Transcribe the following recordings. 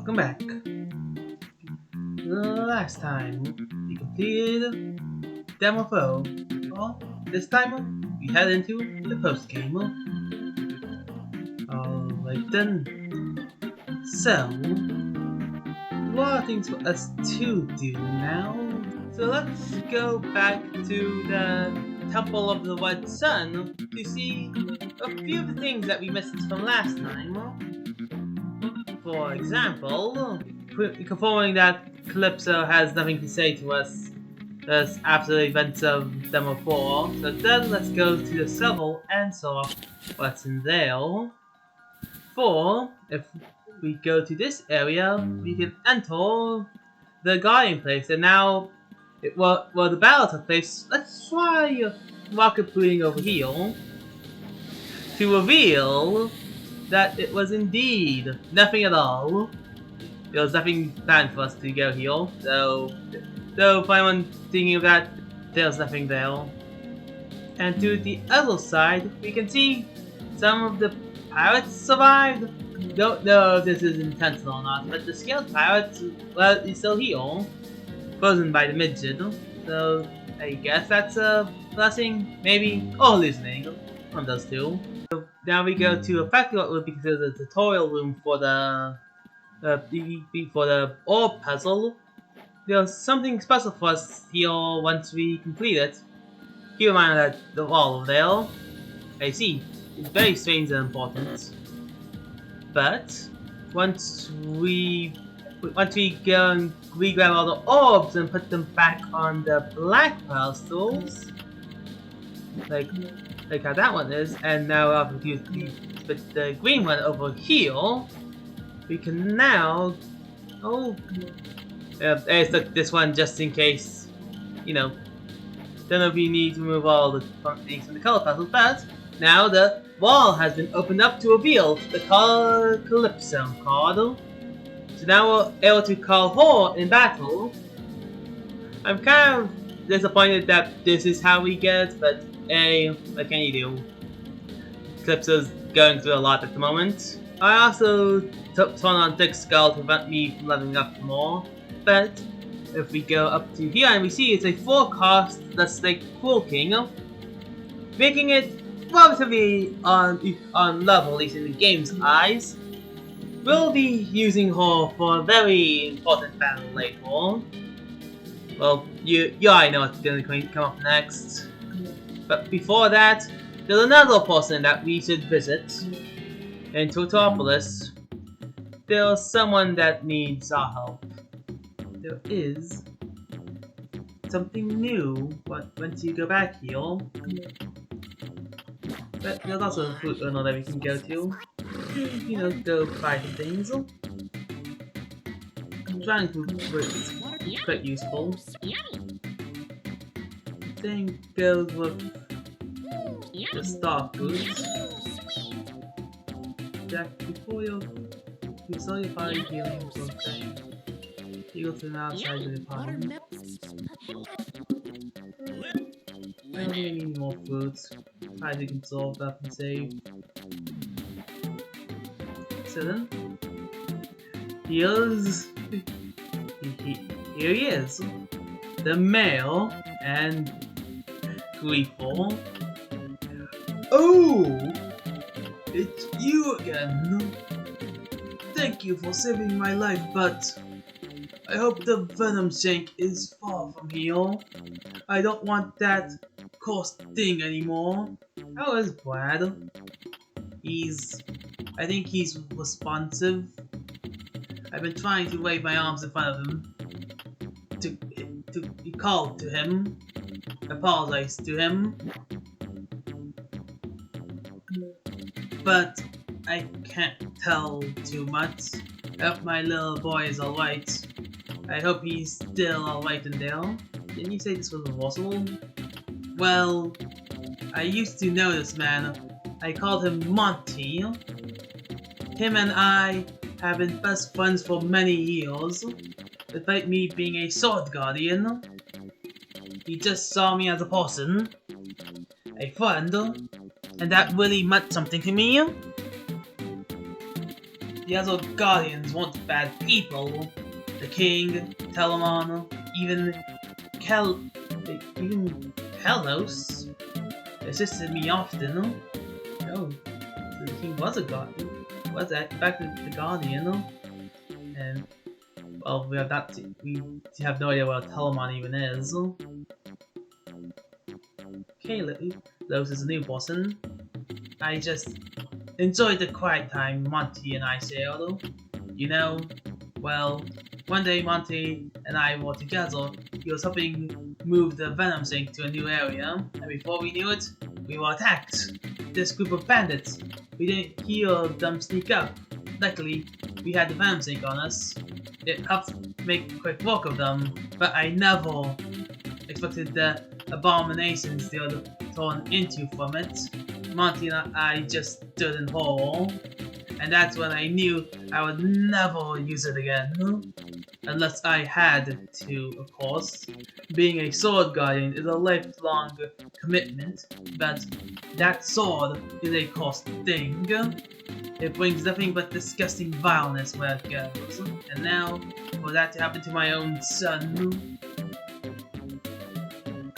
Welcome back. Last time we completed Demo 4. Well, this time we head into the post game. Alright then. So, a lot of things for us to do now. So let's go back to the Temple of the Red Sun to see a few of the things that we missed from last time. For example, confirming that Calypso has nothing to say to us after the events of Demo 4. So then let's go to the shovel and solve what's in there. If we go to this area, we can enter the guarding place. And now, while the battle took place, let's try rocket booting over here to reveal that it was indeed nothing at all. There was nothing planned for us to go here, so for anyone thinking of that, there's nothing there. And to the other side, we can see some of the pirates survived. Don't know if this is intentional or not, but the scaled pirates, well, is still here, frozen by the midget. So I guess that's a blessing, maybe, or hallucinating. One of those two. So now we go to effectively what would be considered the tutorial room for the orb puzzle. There's something special for us here once we complete it. Keep in mind that the wall over there, I see, is very strange and important. But once we go and grab all the orbs and put them back on the black pedestals, like how that one is, and now I'll put the green one over here, we can now I stuck this one just in case, don't know if you need to remove all the things from the color puzzle, but now the wall has been opened up to reveal the Calypso card. So now we're able to call her in battle. I'm kind of disappointed that this is how we get it, but hey, what can you do? Calypso's going through a lot at the moment. I also turn on Thick Skull to prevent me from leveling up more, but if we go up to here and we see it's a 4-cost, that's like Cruel King, making it relatively on level, at least in the game's eyes. We'll be using her for a very important battle later. Well, you already know what's going to come up next. But before that, there's another person that we should visit. In Totopolis, there's someone that needs our help. There is something new once you go back here. But there's also a fruit runner that we can go to. Go buy some things. Dragon fruit is quite useful. Same goes with the star fruits. Jack, before you saw your body healing for a second, you go to the outside of the pond. I don't really need more fruits. Try to console up and save. So then, here he is, the male and gleeful. Oh, it's you again. Thank you for saving my life, but I hope the venom shank is far from here. I don't want that cursed thing anymore. How is Brad? I think he's responsive. I've been trying to wave my arms in front of him to be called to him, apologize to him, but I can't tell too much. I hope my little boy is alright. I hope he's still alright in there. Didn't you say this was reversible? Well, I used to know this man. I called him Monty. Him and I have been best friends for many years, despite me being a sword guardian. He just saw me as a person, a friend, and that really meant something to me. The other guardians weren't bad people. The king, Telemon, even even Kalos assisted me often. Oh, so the king was a guardian. Was that in fact the guardian? And well, we have no idea what Telemon even is. Kalos is a new person. I just enjoyed the quiet time Monty and I shared. You know, well, one day Monty and I were together. He was helping move the Venom Sink to a new area, and before we knew it, we were attacked. This group of bandits. We didn't hear them sneak up. Luckily, we had the Venom Sink on us. It helped make quick work of them, but I never expected the abominations they were torn into from it. Monty and I just stood in horror, and that's when I knew I would never use it again. Unless I had to, of course. Being a sword guardian is a lifelong commitment, but that sword is a cost thing. It brings nothing but disgusting vileness where it goes. And now, for that to happen to my own son.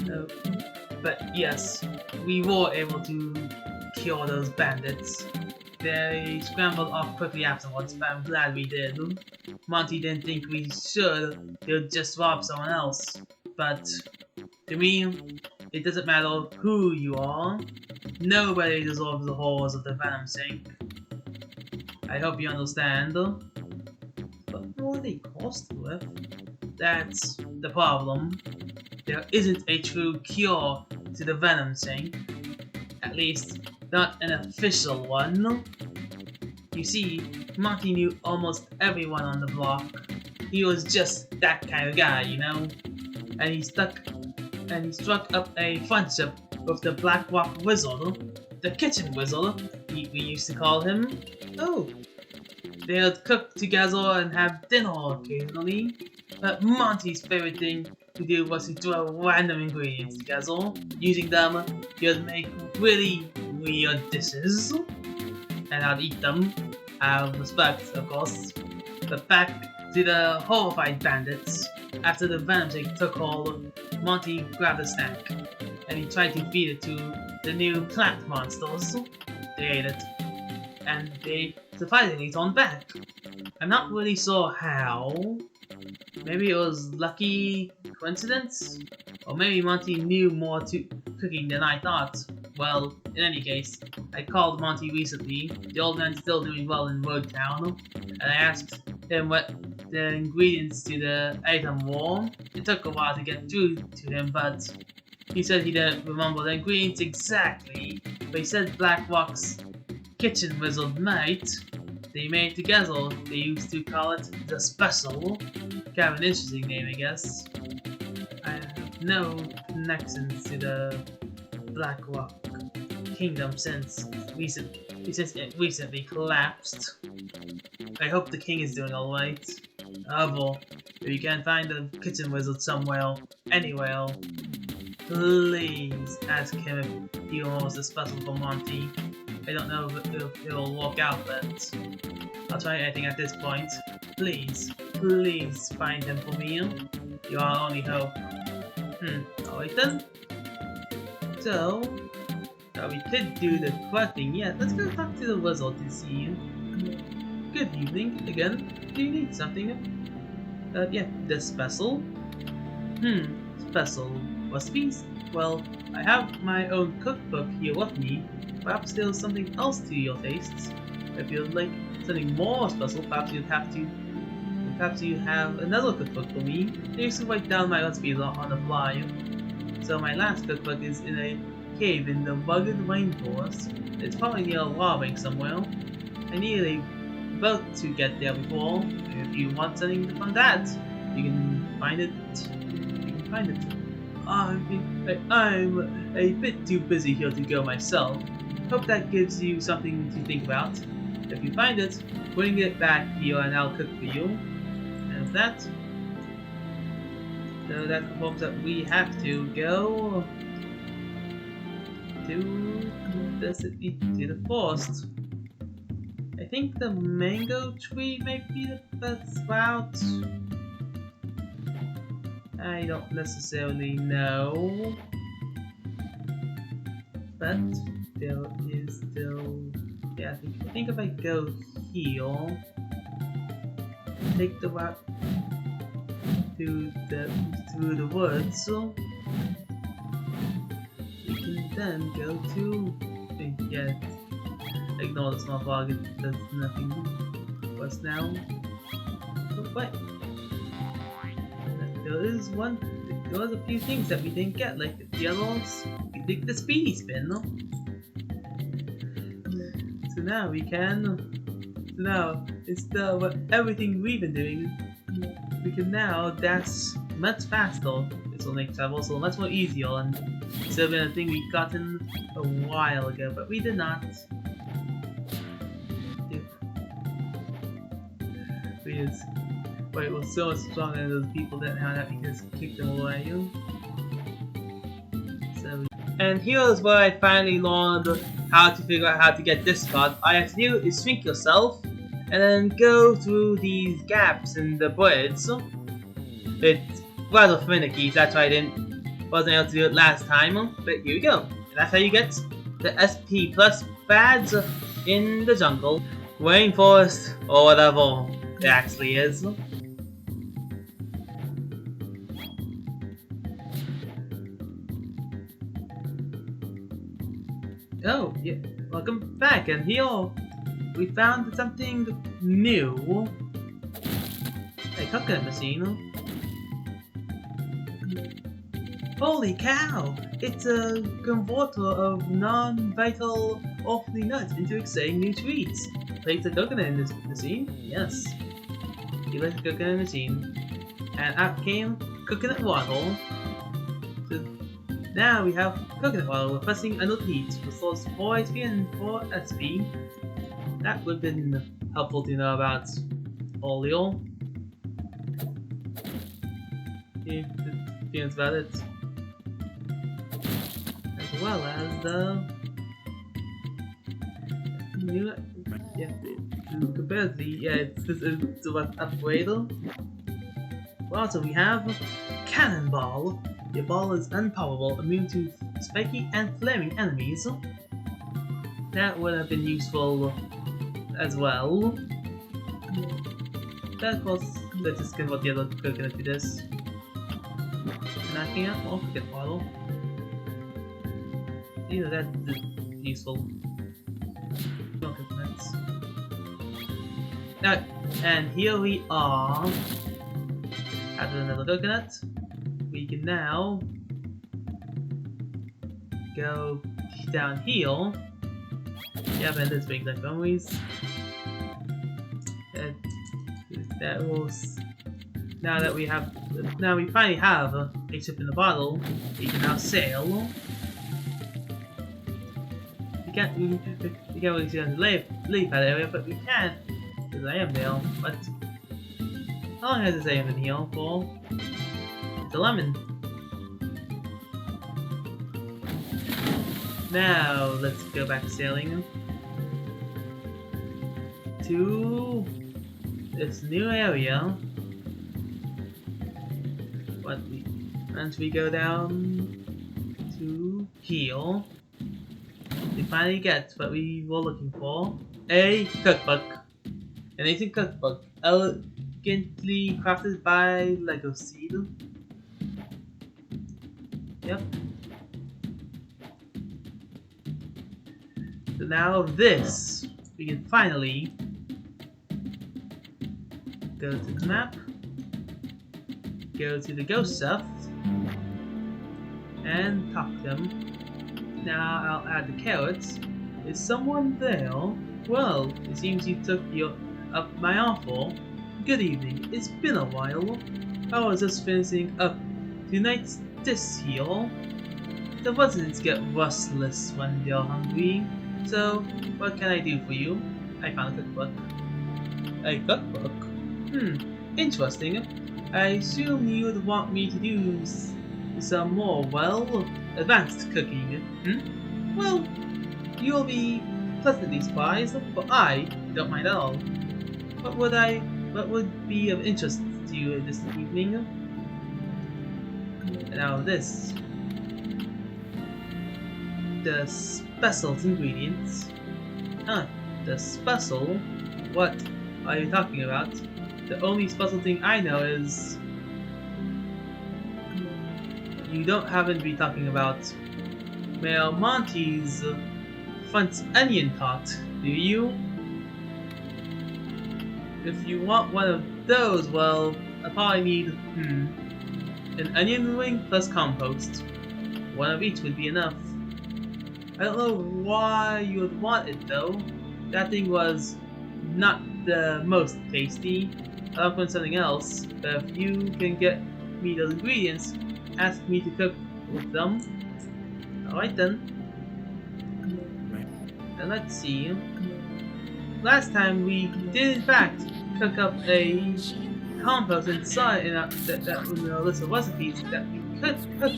No. But yes, we were able to kill those bandits. They scrambled off quickly afterwards, but I'm glad we did. Monty didn't think we should, he would just rob someone else. But to me, it doesn't matter who you are. Nobody deserves the horrors of the Venom Sink. I hope you understand. But what are they cost with? That's the problem. There isn't a true cure to the Venom Sink. At least, not an official one. You see, Monty knew almost everyone on the block. He was just that kind of guy, you know? And he struck up a friendship with the Black Rock Wizard, the Kitchen Wizard, we used to call him. Oh, they would cook together and have dinner occasionally. But Monty's favorite thing to do was to throw random ingredients together. Using them, he would make really weird dishes. And I'd eat them, out of respect, of course. But back to the horrified bandits. After the Venom Sink took hold, Monty grabbed a snack, and he tried to feed it to the new plant monsters. They ate it, and they surprisingly turned back. I'm not really sure how. Maybe it was lucky coincidence? Or maybe Monty knew more to cooking than I thought. Well, in any case, I called Monty recently. The old man's still doing well in Road Town, and I asked him what the ingredients to the item were. It took a while to get through to him, but he said he didn't remember the ingredients exactly. But he said Black Rock's Kitchen Wizard might. They made together. They used to call it the Special. Kind of an interesting name, I guess. I have no connections to the Black Rock Kingdom since it recently collapsed. I hope the king is doing alright. However, if you can find the Kitchen Wizard somewhere, anywhere, please ask him if he was the special for Monty. I don't know if it'll work out, but I'll try anything at this point. Please, please find him for me. You're our only hope. Alright then. So, we could do the questing. Yeah, let's go talk to the wizard to see. Good evening, again. Do you need something? Yeah, the special. Special recipes? Well, I have my own cookbook here with me. Perhaps there's something else to your tastes. If you'd like something more special, perhaps you have another cookbook for me. I used to write down my recipes on the fly. So my last cookbook is in a cave in the rugged rainforest. It's probably near a lava somewhere. I needed a boat to get there before. If you want something from that, you can find it. I'm a bit too busy here to go myself. Hope that gives you something to think about. If you find it, bring it back here and I'll cook for you. And with that, so that confirms that we have to go to the city, to the forest. I think the mango tree might be the best route. I don't necessarily know. But there is still... Yeah, I think if I go here, take the route through the woods, we can then go to... Yeah, ignore the small fog, it does nothing for us now. But there was a few things that we didn't get, like the others. We did the speedy spin. So now we can. So now instead of everything we've been doing, we can now dash much faster. This will make travel so much more easier, and it's been a thing we gotten a while ago, but we did not. Wait, we're so much stronger than those people that now that we just kicked them away. So, and here's where I finally learned how to figure out how to get this card. All you have to do is shrink yourself and then go through these gaps in the bridge. It's rather finicky, so that's why I wasn't able to do it last time. But here we go. And that's how you get the SP Plus badge in the jungle, rainforest, or whatever it actually is. Oh, yeah, welcome back, and here we found something new. A coconut machine. Holy cow! It's a converter of non-vital earthly nuts into exciting new treats. Place the coconut in this machine? Yes. You place the coconut in the machine. And out came coconut water. So now we have coconut water pressing under heat, restores 4 HP and 4 SP. That would have been helpful to know about earlier. Yeah, that's about it. As well as the new, yeah, compared to the, yeah, it's about upgrade. Well, so we have Cannonball. Your ball is unpowerable, immune to spiky and flaming enemies. That would have been useful as well. But of course, let's just convert the other coconut to this. Knocking out more coconut bottle. Either that's useful. More coconuts. Now, and here we are. After another coconut. We can now go down here. Yep, and this brings up memories. That was now that we finally have a ship in the bottle. We can now sail. We can't really see on the leaf pad area, but we can because I am there. But how long has this AM been here for? It's a lemon. Now let's go back sailing to this new area. Once we go down to here, we finally get what we were looking for: a cookbook. An ancient cookbook, elegantly crafted by Lego Seed. Yep. So now this, we can finally go to the map, go to the ghost stuff, and talk to them. Now I'll add the carrots. Is someone there? Well, it seems you took up my offer. Good evening. It's been a while. I was just finishing up tonight's dish here. The residents get restless when they're hungry. So, what can I do for you? I found a cookbook. A cookbook? Interesting. I assume you'd want me to do some more, well, advanced cooking. Well, you'll be pleasantly surprised, but I don't mind at all. What would be of interest to you this evening? And now this, the special ingredients. Huh, the special? What are you talking about? The only special thing I know is... You don't happen to be talking about Mayor Monty's French onion tart, do you? If you want one of those, well, I probably need, an onion ring plus compost. One of each would be enough. I don't know why you would want it though. That thing was not the most tasty. I want something else, but if you can get me those ingredients, ask me to cook with them. Alright then. And let's see. Last time we did in fact cook up a compost and saw it in that was in our list of recipes that we could cook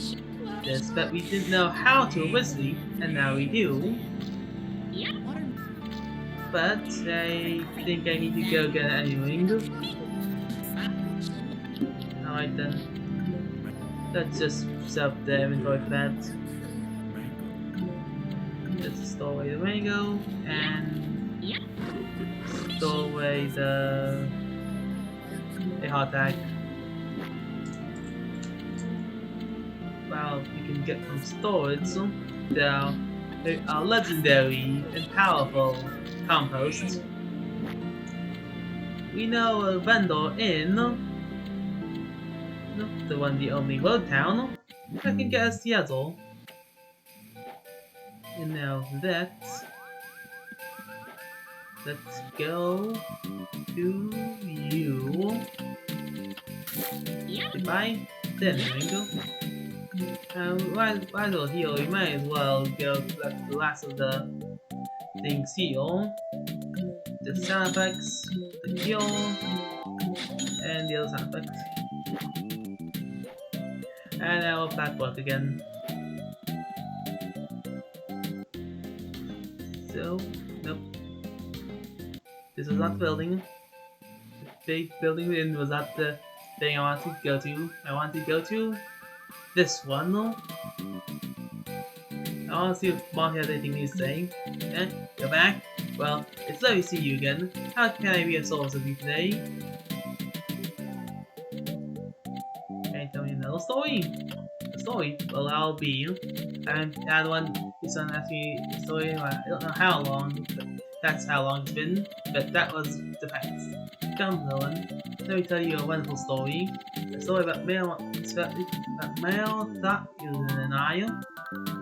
this, but we didn't know how to originally, and now we do. But I think I need to go get it anyway. Alright then. Let's just set up the inventory for that. Let's store away the mango and store away the hot tag. Well, we can get from storage our legendary and powerful compost. We know a vendor in not the one, the only road town that can get us the other. And now that, let's go to you. Goodbye. Then we go. Might as well heal. We might as well go collect the last of the things heal. The sound effects, the heal, and the other sound effects. And now we're back work again. So, nope. This was not the building. The big building was not the thing I wanted to go to. I wanted to go to this one though. I want to see if Monty has anything new to say. Eh? Go back? Well, it's lovely to see you again. How can I be of service with you today? Can you tell me another story? A story? Well, I'll be. And had one, someone asked me a story, I don't know how long, but that's how long it's been. But that was the past. Come on, let me tell you a wonderful story. A story about Male Thought and I.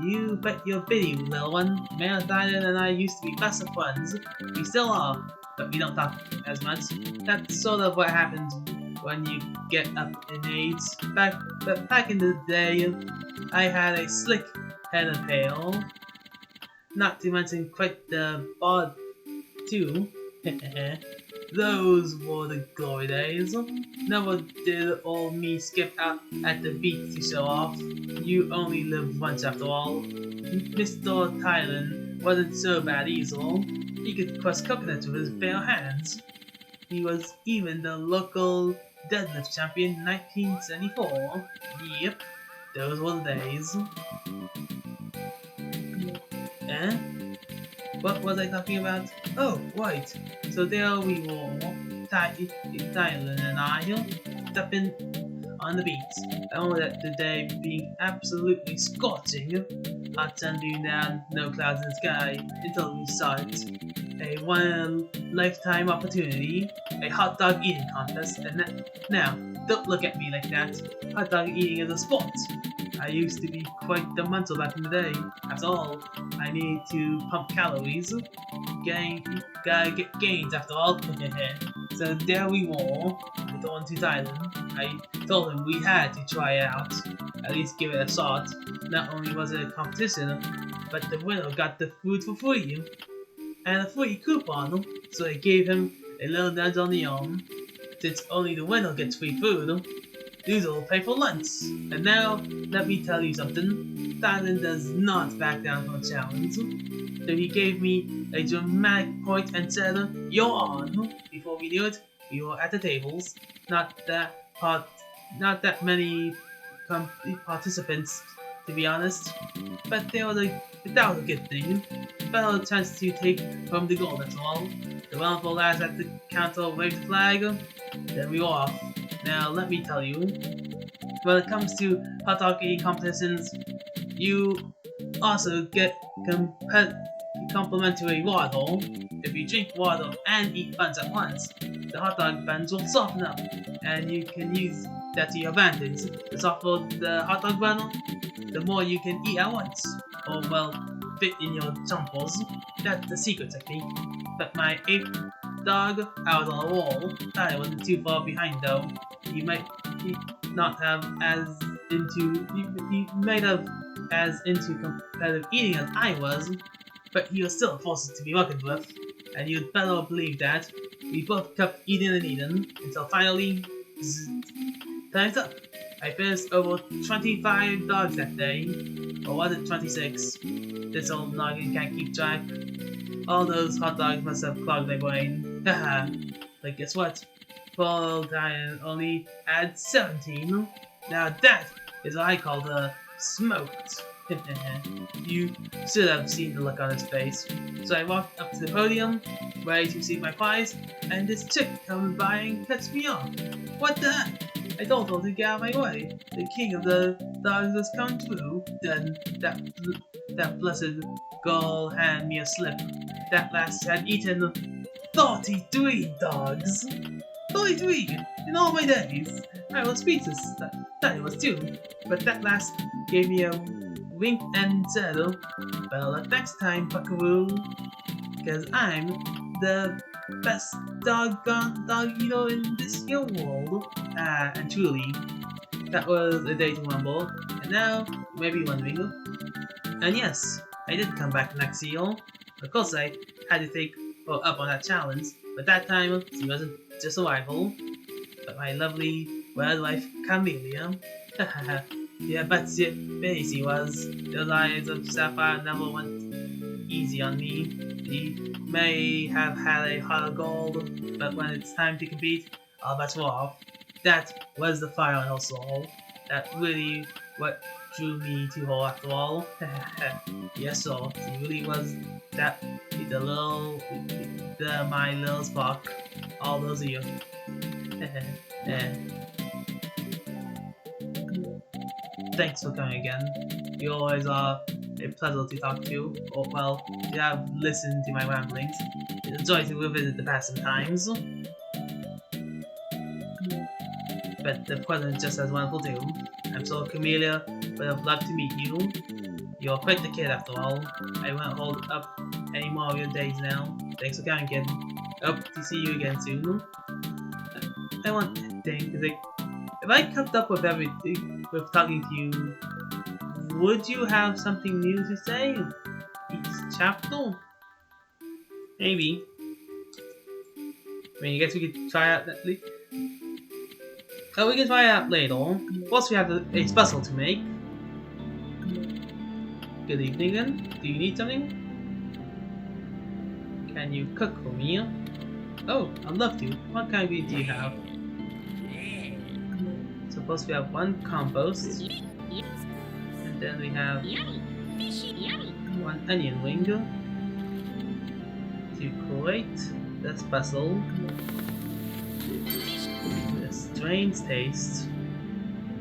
You bet your bitty, little one. Male Thought and I used to be best of friends. We still are, but we don't talk as much. That's sort of what happens when you get up in age. Back in the day, I had a slick head of hair. Not to mention quite the bod too. Those were the glory days. Never did old me skip out at the beach to show off. You only live once after all. Mr. Thailand wasn't so bad either. He could crush coconuts with his bare hands. He was even the local deadlift champion in 1974. Yep, those were the days. Eh? What was I talking about? Oh, right. So there we were, Thailand and I, stepping on the beach. Only that the day being absolutely scorching. Hot sun beating down, no clouds in the sky, until we saw it. A one-lifetime opportunity, a hot dog eating contest, and now, don't look at me like that. Hot dog eating is a sport. I used to be quite the muscle back in the day. After all, I need to pump calories. Gotta get gains after all. So there we were, with on to Thailand. I told him we had to try it out, at least give it a shot. Not only was it a competition, but the winner got the food for free. And a free coupon, so I gave him a little nudge on the arm. Since only the winner gets free food, loser will pay for lunch. And now, let me tell you something. Thailand does not back down from a challenge. So he gave me a dramatic point and said, "You're on." Before we knew it, we were at the tables. Not that many participants, to be honest, but that was a good thing. Better chance to take home the gold, that's all. The wonderful lads at the counter waved the flag, then we were off. Now let me tell you, when it comes to hot dog eating competitions, you also get complimentary water. If you drink water and eat buns at once, the hot dog buns will soften up, and you can use that to your advantage. The softer the hot dog bun, the more you can eat at once, or well, fit in your jumpers. That's the secret technique. But my 8th dog out on the wall, I wasn't too far behind though. He might not have as into competitive eating as I was, but he was still a force to be reckoned with, and you'd better believe that. We both kept eating and eating until finally, time's up. I finished over 25 dogs that day, or was it 26? This old noggin can't keep track. All those hot dogs must have clogged my brain. Haha. But guess what? Poor old Ryan only had 17. Now that is what I call the smoked. You should have seen the look on his face. So I walked up to the podium, ready to receive my prize, and this chick comes by and cuts me off. What the heck? I told her to get out of my way. The king of the dogs was coming through. Then that blessed girl handed me a slip. That lass had eaten 33 dogs. 33 in all my days. I was speechless. That was too. But that lass gave me a wink and said, "Better luck next time, buckaroo, because I'm the best dog eater in this here world." And truly, that was a day to remember. And now, you may be wondering, and yes, I did come back next year. Of course, I had to take her up on that challenge, but that time, she wasn't just a rival, but my lovely wildlife Camellia. Yeah, but she was. The lives of Sapphire never went easy on me. She may have had a heart of gold, but when it's time to compete, all bets were off. That was the fire in her soul. That really what drew me to her after all. Yes, sir, she really was that my little spark all those years. Thanks for coming again. You always are a pleasure to talk to, or well, you have listened to my ramblings. It's a joy to revisit the past times. But the present is just as wonderful too. I'm sure Camellia would have loved to meet you. You're quite the kid after all. I won't hold up any more of your days now. Thanks for coming, kid. Hope to see you again soon. I want to think, if I kept up with everything, with talking to you, would you have something new to say each chapter? Maybe. I mean, I guess we could try out that. Oh, we can try it out later. Plus, we have a special to make. Good evening, then. Do you need something? Can you cook for me? Oh, I'd love to. What kind of meat do you have? Suppose we have one compost, and then we have one onion ring to create the special. The strange taste.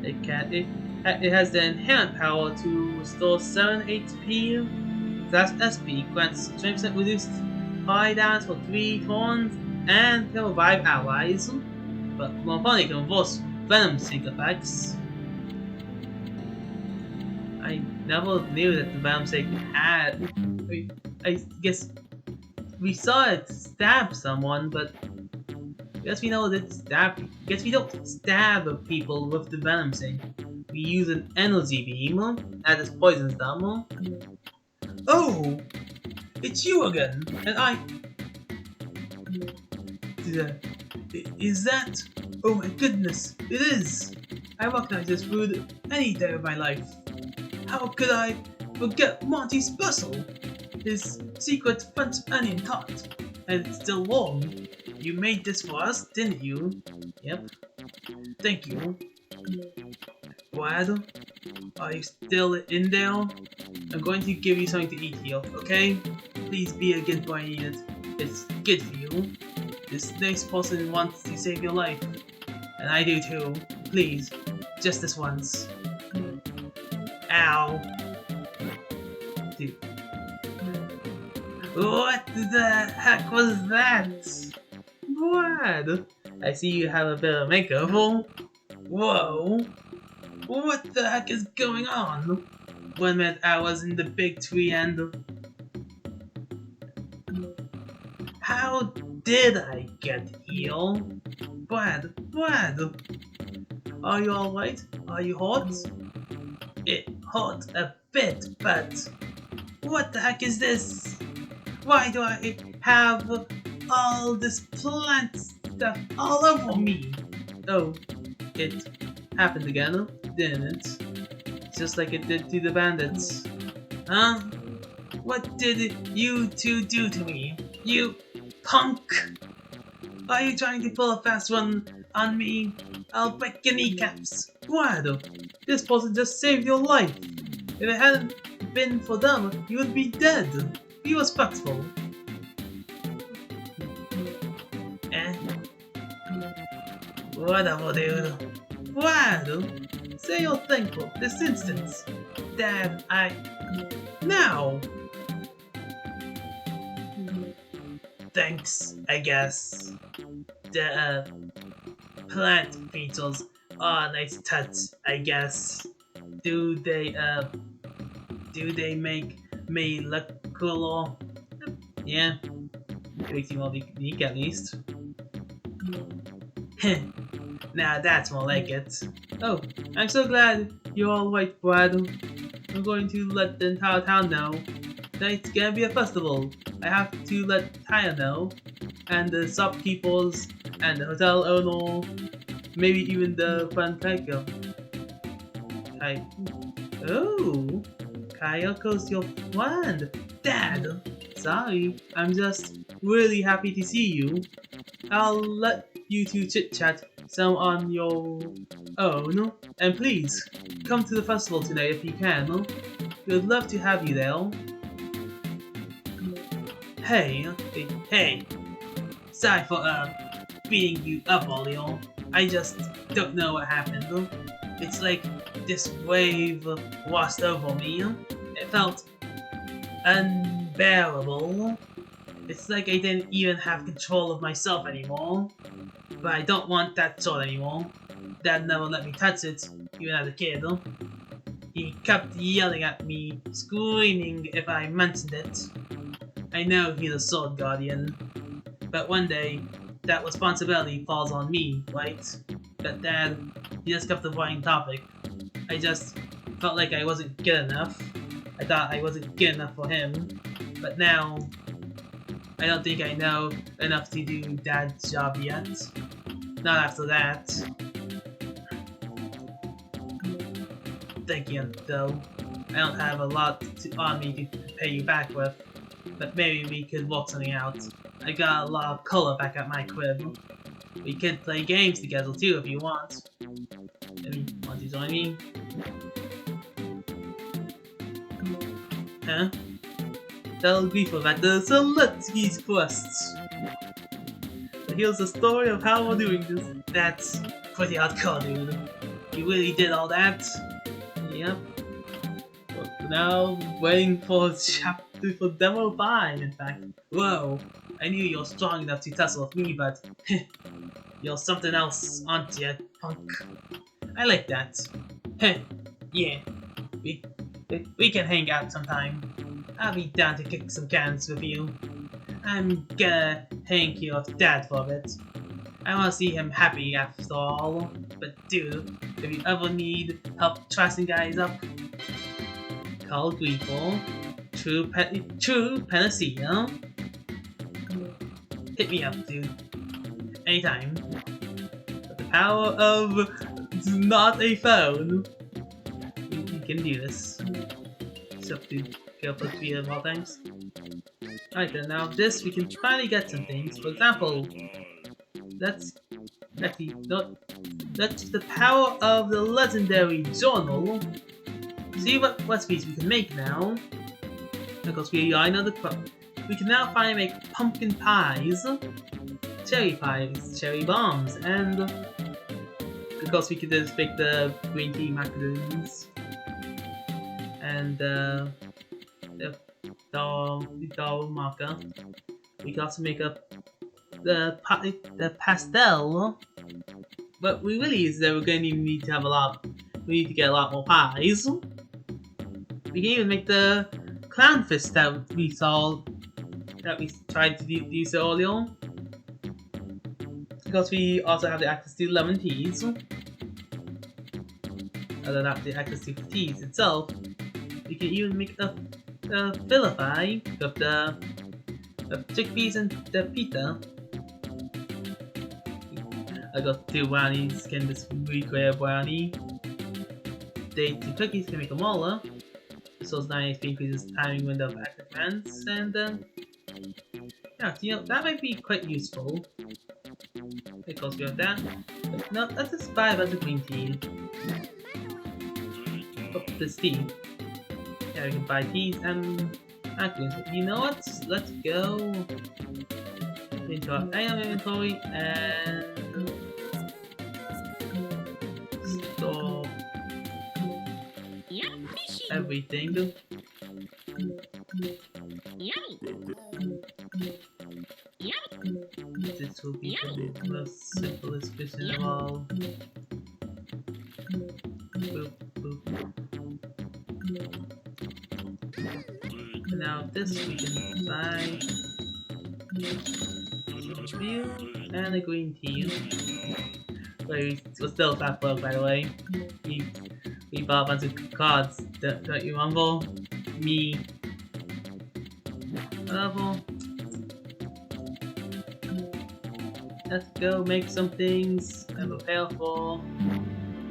It has the inherent power to restore 7 HP. That's SP grants 20% reduced high damage for 3 turns and can revive allies. But more funny, can reverse venom sink effects. I never knew that the venom sink had. I guess we saw it stab someone, but I guess we know that we don't stab people with the venom sink. We use an energy beam that just poisons them. Oh, it's you again, and I. Is that? Oh my goodness, it is! I recognize this food any day of my life. How could I forget Monty's bustle? His secret French onion tart. And it's still warm. You made this for us, didn't you? Yep. Thank you. What? Are you still in there? I'm going to give you something to eat here, okay? Please be a good boy and eat it. It's good for you. This nice person wants to save your life. And I do too. Please. Just this once. Ow. Dude. What the heck was that? What? I see you have a bit of makeup. Whoa. What the heck is going on? 1 minute I was in the big tree and... How did I get here? What? Are you alright? Are you hot? It hurt a bit, but... What the heck is this? Why do I have all this plant stuff all over me? Oh, it happened again, didn't it? Just like it did to the bandits. Huh? What did you two do to me? You punk! Are you trying to pull a fast one on me? I'll break your kneecaps. What? This person just saved your life. If it hadn't been for them, you would be dead. Be respectful. Whatever, dude. What? Say you're thankful this instance. Dad, Now! Thanks, I guess. The, plant features are a nice touch, I guess. Do they make me look cooler? Yeah. Makes you more unique at least. Now that's more like it. Oh, I'm so glad you're alright, Brad. I'm going to let the entire town know. Tonight's gonna be a festival. I have to let Taya know. And the shopkeepers, and the hotel owner, maybe even the front hiker. Oh, Kayoko's your friend. Dad, sorry, I'm just really happy to see you. I'll let you two chit-chat some on your own, and please, come to the festival tonight if you can. We'd love to have you there. Hey, sorry for beating you up earlier. I just don't know what happened. It's like this wave washed over me. It felt unbearable. It's like I didn't even have control of myself anymore. But I don't want that sword anymore. Dad never let me touch it, even as a kid. He kept yelling at me, screaming if I mentioned it. I know he's a sword guardian, but one day, that responsibility falls on me, right? But Dad, he just kept avoiding topic. I just felt like I wasn't good enough. I thought I wasn't good enough for him. But now, I don't think I know enough to do Dad's job yet. Not after that. Thank you, though. I don't have a lot on me to pay you back with. But maybe we could work something out. I got a lot of color back at my crib. We could play games together too if you want. Maybe want to join me? Huh? That'll be for better, so let's get first. But here's the story of how we're doing this. That's pretty hardcore, dude. You really did all that? Yep. But now, waiting for chapter for demo 5, in fact. Whoa, I knew you were strong enough to tussle with me, but you're something else, aren't you, punk? I like that. Yeah, we can hang out sometime. I'll be down to kick some cans with you. I'm gonna hang here with Dad for a bit. I wanna see him happy after all. But dude, if you ever need help trusting guys up, call Griefer. True panacea. Hit me up, dude. Anytime. But the power of not a phone. We can do this. just have to go for 3 of all things. Alright then, now this we can finally get some things. For example, let's the power of the legendary journal. See what recipes we can make now. Because we know the we can now finally make pumpkin pies, cherry bombs, and because we can just make the green tea macaroons and the doll marker. We can also make up the pastel. But we really is that we're going to need to have a lot. We need to get a lot more pies. We can even make the clownfish that we tried to do so earlier. Because we also have the access to lemon teas. Other than not the access to the teas itself. We can even make a filify of the chickpeas and the pita. I got 2 brownies, can just recreate a brownie. The 2 cookies can make a molar. This was 9 HP increases timing window of active commands, and yeah, you know, that might be quite useful. Because we have that. But no, let's just buy a bunch of green tea. Oh, this tea. Yeah, we can buy teas and macaroons. You know what? Let's go into our item inventory and store everything. This will be the most simplest mission of all. Boop, boop. Now this we can buy milk and a green tea. Wait, we're still that broke, by the way. We bought a bunch of cards, don't you remember? Me. Whatever. Let's go make some things and prepare for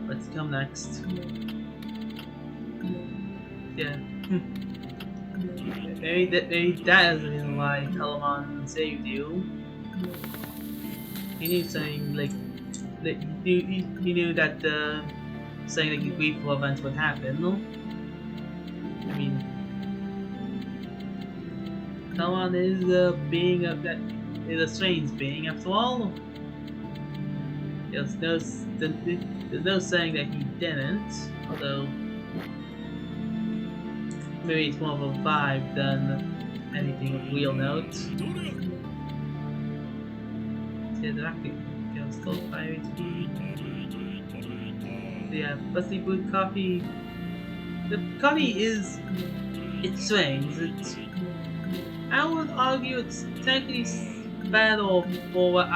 what's come next. Yeah. Maybe that is the reason why Telemon saved you. He knew something like he knew that something like grateful events would happen. No? I mean, Telemon is a being of that is a strange being after all. There's no saying that he didn't, although. Maybe it's more of a vibe than anything of real note. Yeah, they're actually still 5 HP. So yeah, Busty Brewed coffee. The coffee is. It's strange. I would argue it's technically better for what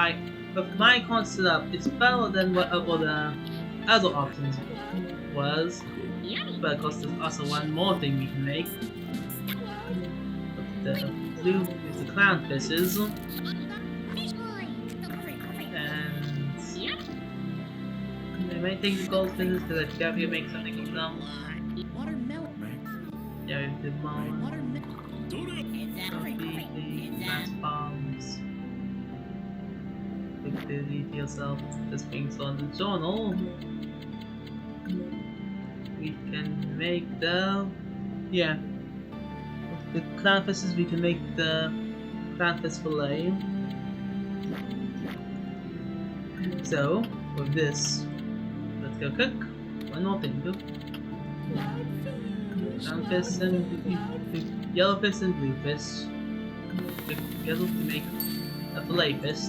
but my concept it's better than what the other options was. But of course, there's also one more thing we can make. The blue is the clownfishes. And I might take the goldfishes because I forgot we make something of them. Yeah, we did one. Fast bombs. Look busy to yourself. This brings on the journal. We can make the clownfishes. We can make the clownfish fillet. So with this, let's go cook one more thing. Clownfish and yellowfish and bluefish. Together to make a fillet fish.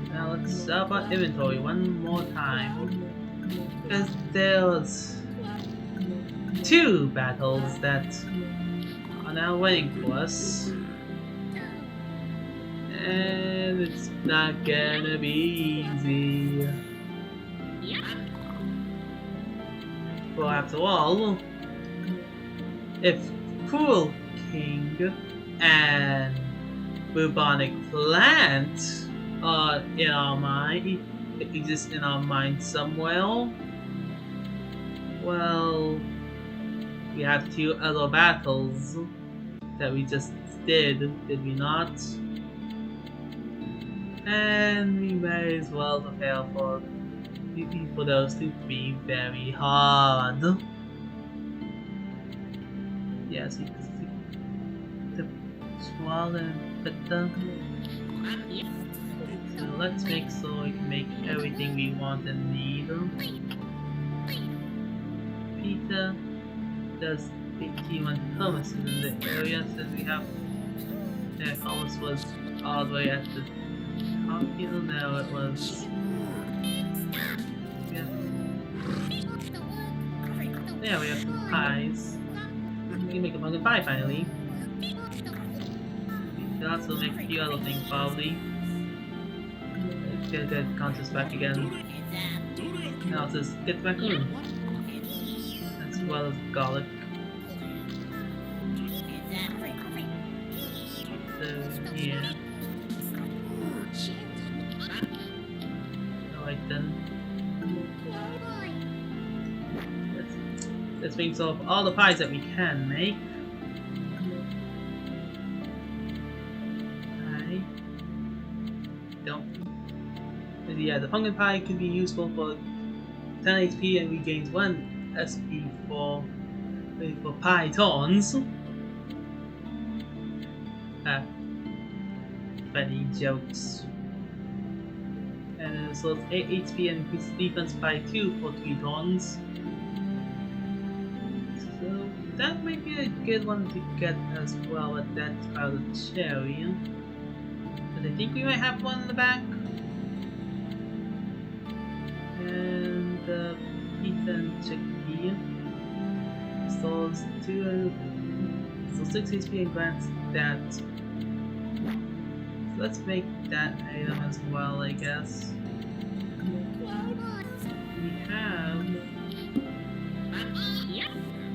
Now let's set up our inventory one more time. Because there's 2 battles that are now waiting for us. And it's not gonna be easy. For after all, if Cruel King and Bubonic Plant are in our mind, exist in our mind somewhere, Well, we have 2 other battles that we just did we not? And we may as well prepare for those to be very hard. Yes, we can see the swallow and put so let's make so we can make everything we want and need. Peter does 81 Thomas in the area since we have Thomas was all the way at the top here. Now it was there we have some pies. We can make a pumpkin pie finally. We can also make a few other things probably. Let's get the conscious back again. Now let's just get the macaroon. As well as garlic. So yeah. Alright then. Let's make so of all the pies that we can make. I don't. Yeah, the pumpkin pie could be useful for 10 HP and regains 1 SP for pie tons. Funny jokes. And so it's 8 HP and increases defense by 2 for 3 tons. So that might be a good one to get as well at that crowded cherry. But I think we might have one in the back. And pizza and chickpea. So it's 6 HP and grants that. So let's make that item as well, I guess. We have.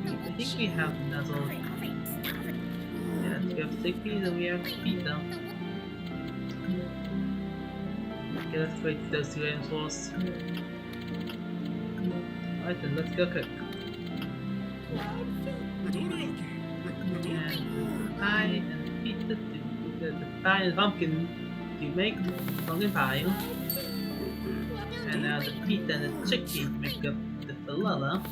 I think we have nuzzle. Yeah, we have chickpeas and we have pizza. Okay, let's break those 2 items first. Alright then, let's go cook. And pie and pizza the pie and pumpkin to make pumpkin pie. And now the pizza and the chickpea make up the falala.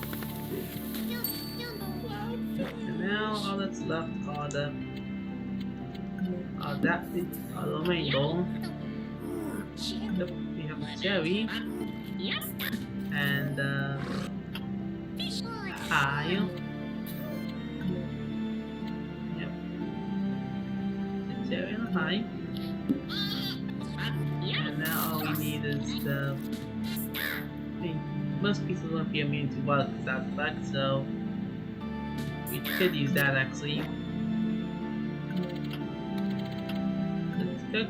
And now all that's left are the main bowl. Yep, we have a cherry and pie. Yep, the cherry and the pie. And now all we need is the. I think most pieces won't be immune to water because that's black, so we could use that actually. Let's cook.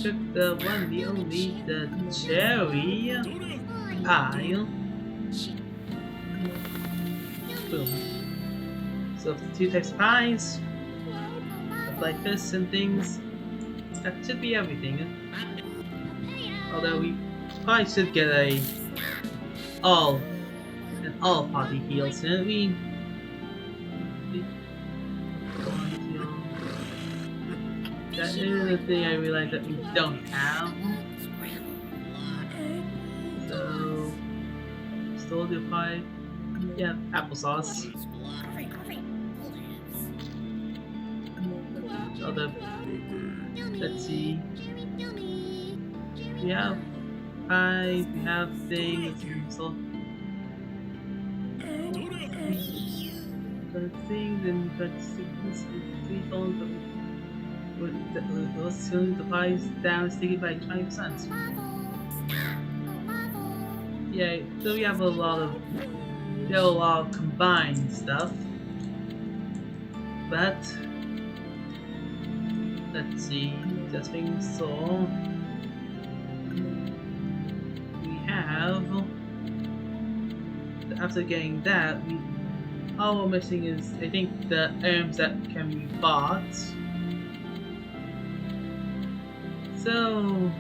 Cook the one, the only, the cherry pie. Boom. So the 2 types of pies, like this and things, that should be everything. Although we probably should get an all party heal, shouldn't we? That is the thing I realized that we don't have. So, still do pie. Yeah, applesauce. Other. Let's see. We have pies, we have things, so. Things and got 3 phones, but was tuning the price down sticky by 20%. Yeah, so we have a lot of combined stuff. But let's see, just being so we have after getting that all we're missing is I think the items that can be bought. So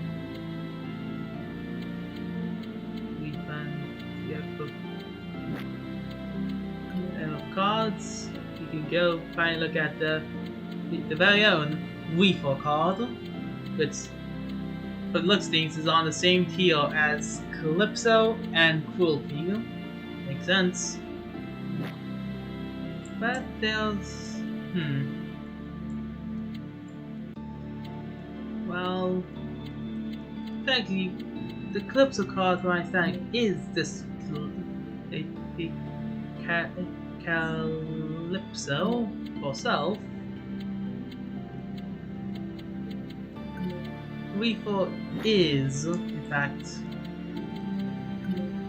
cards, you can go find a look at the very own Weefor card, which for looks things is on the same tier as Calypso and Cruelty. Makes sense. But there's well, technically, the Calypso card for my standing is this Calypso for self. Weefor is, in fact,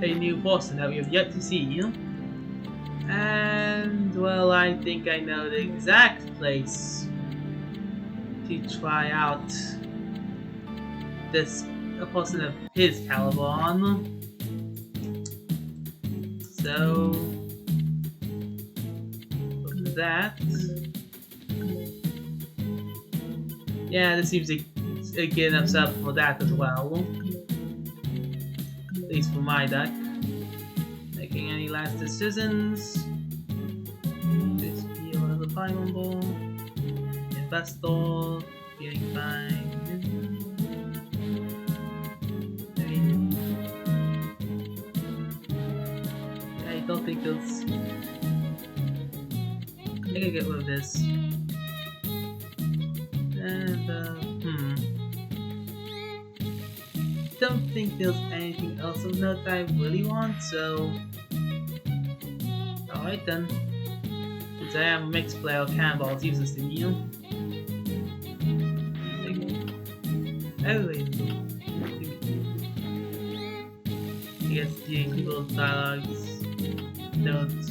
a new boss that we have yet to see. And, well, I think I know the exact place to try out this person of his caliber on. So, look at that. Yeah, this seems to get himself for that as well. At least for my deck. Making any last decisions? This feel as a Pokemon Ball. Investor. Feeling fine. I don't think those. I can get rid of this. And don't think there's anything else of note that I really want, so alright then. Since I am a mixed player of Cannonball's useless to me. Anyway, I guess people's dialogues don't.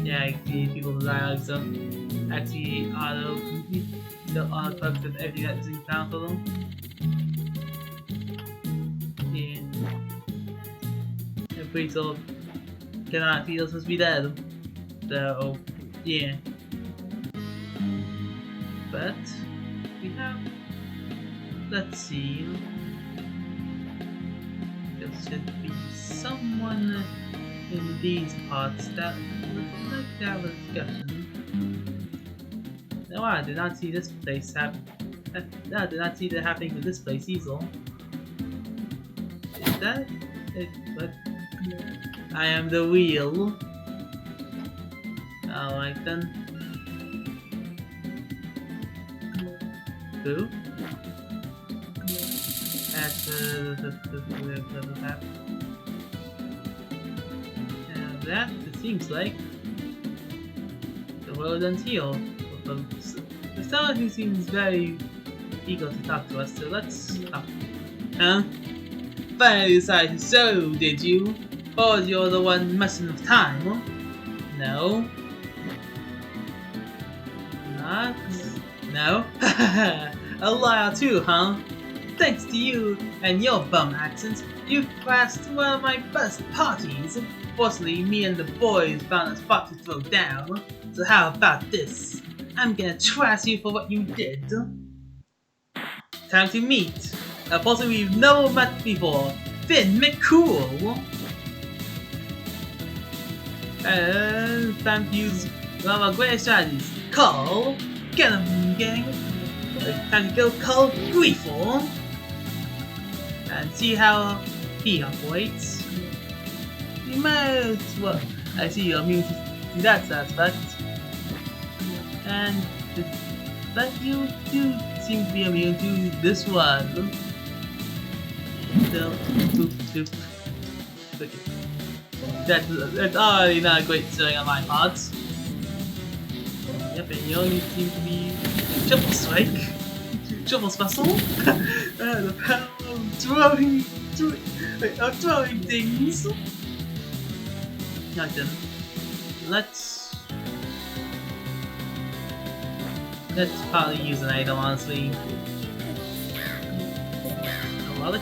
Yeah, people's dialogues don't actually auto-complete the auto-correct of everything that's being found for them. Yeah. I'm pretty sure cannot feel supposed to be dead. So, yeah. But, we have. Let's see. There should be someone in these parts that would like to have a discussion. No, I did not see this place happen. I did not see that happening to this place either. Is that it? But I am the wheel. Alright then. Who? That's the map. And that, it seems like, the world ends here. There's someone who seems very eager to talk to us, so let's talk. Huh? Finally decided so, did you? Or you're the one messing with time? No. Not? No? A liar too, huh? Thanks to you and your bum accent, you crashed one of my best parties. Fortunately, me and the boys found a spot to throw down. So how about this? I'm gonna trash you for what you did. Time to meet a person we've never met before, Finn McCool. And time to use one of our greatest strategies. Call, get him, gang. Time to go call Weefor and see how he operates. You might, well, I see you're immune to that aspect. And but you do seem to be immune to this one. So, that's already not a great showing on my part. Yep, and you only seem to be triple strike, triple special. The power of throwing things. Now then, let's probably use an item, honestly. A relic.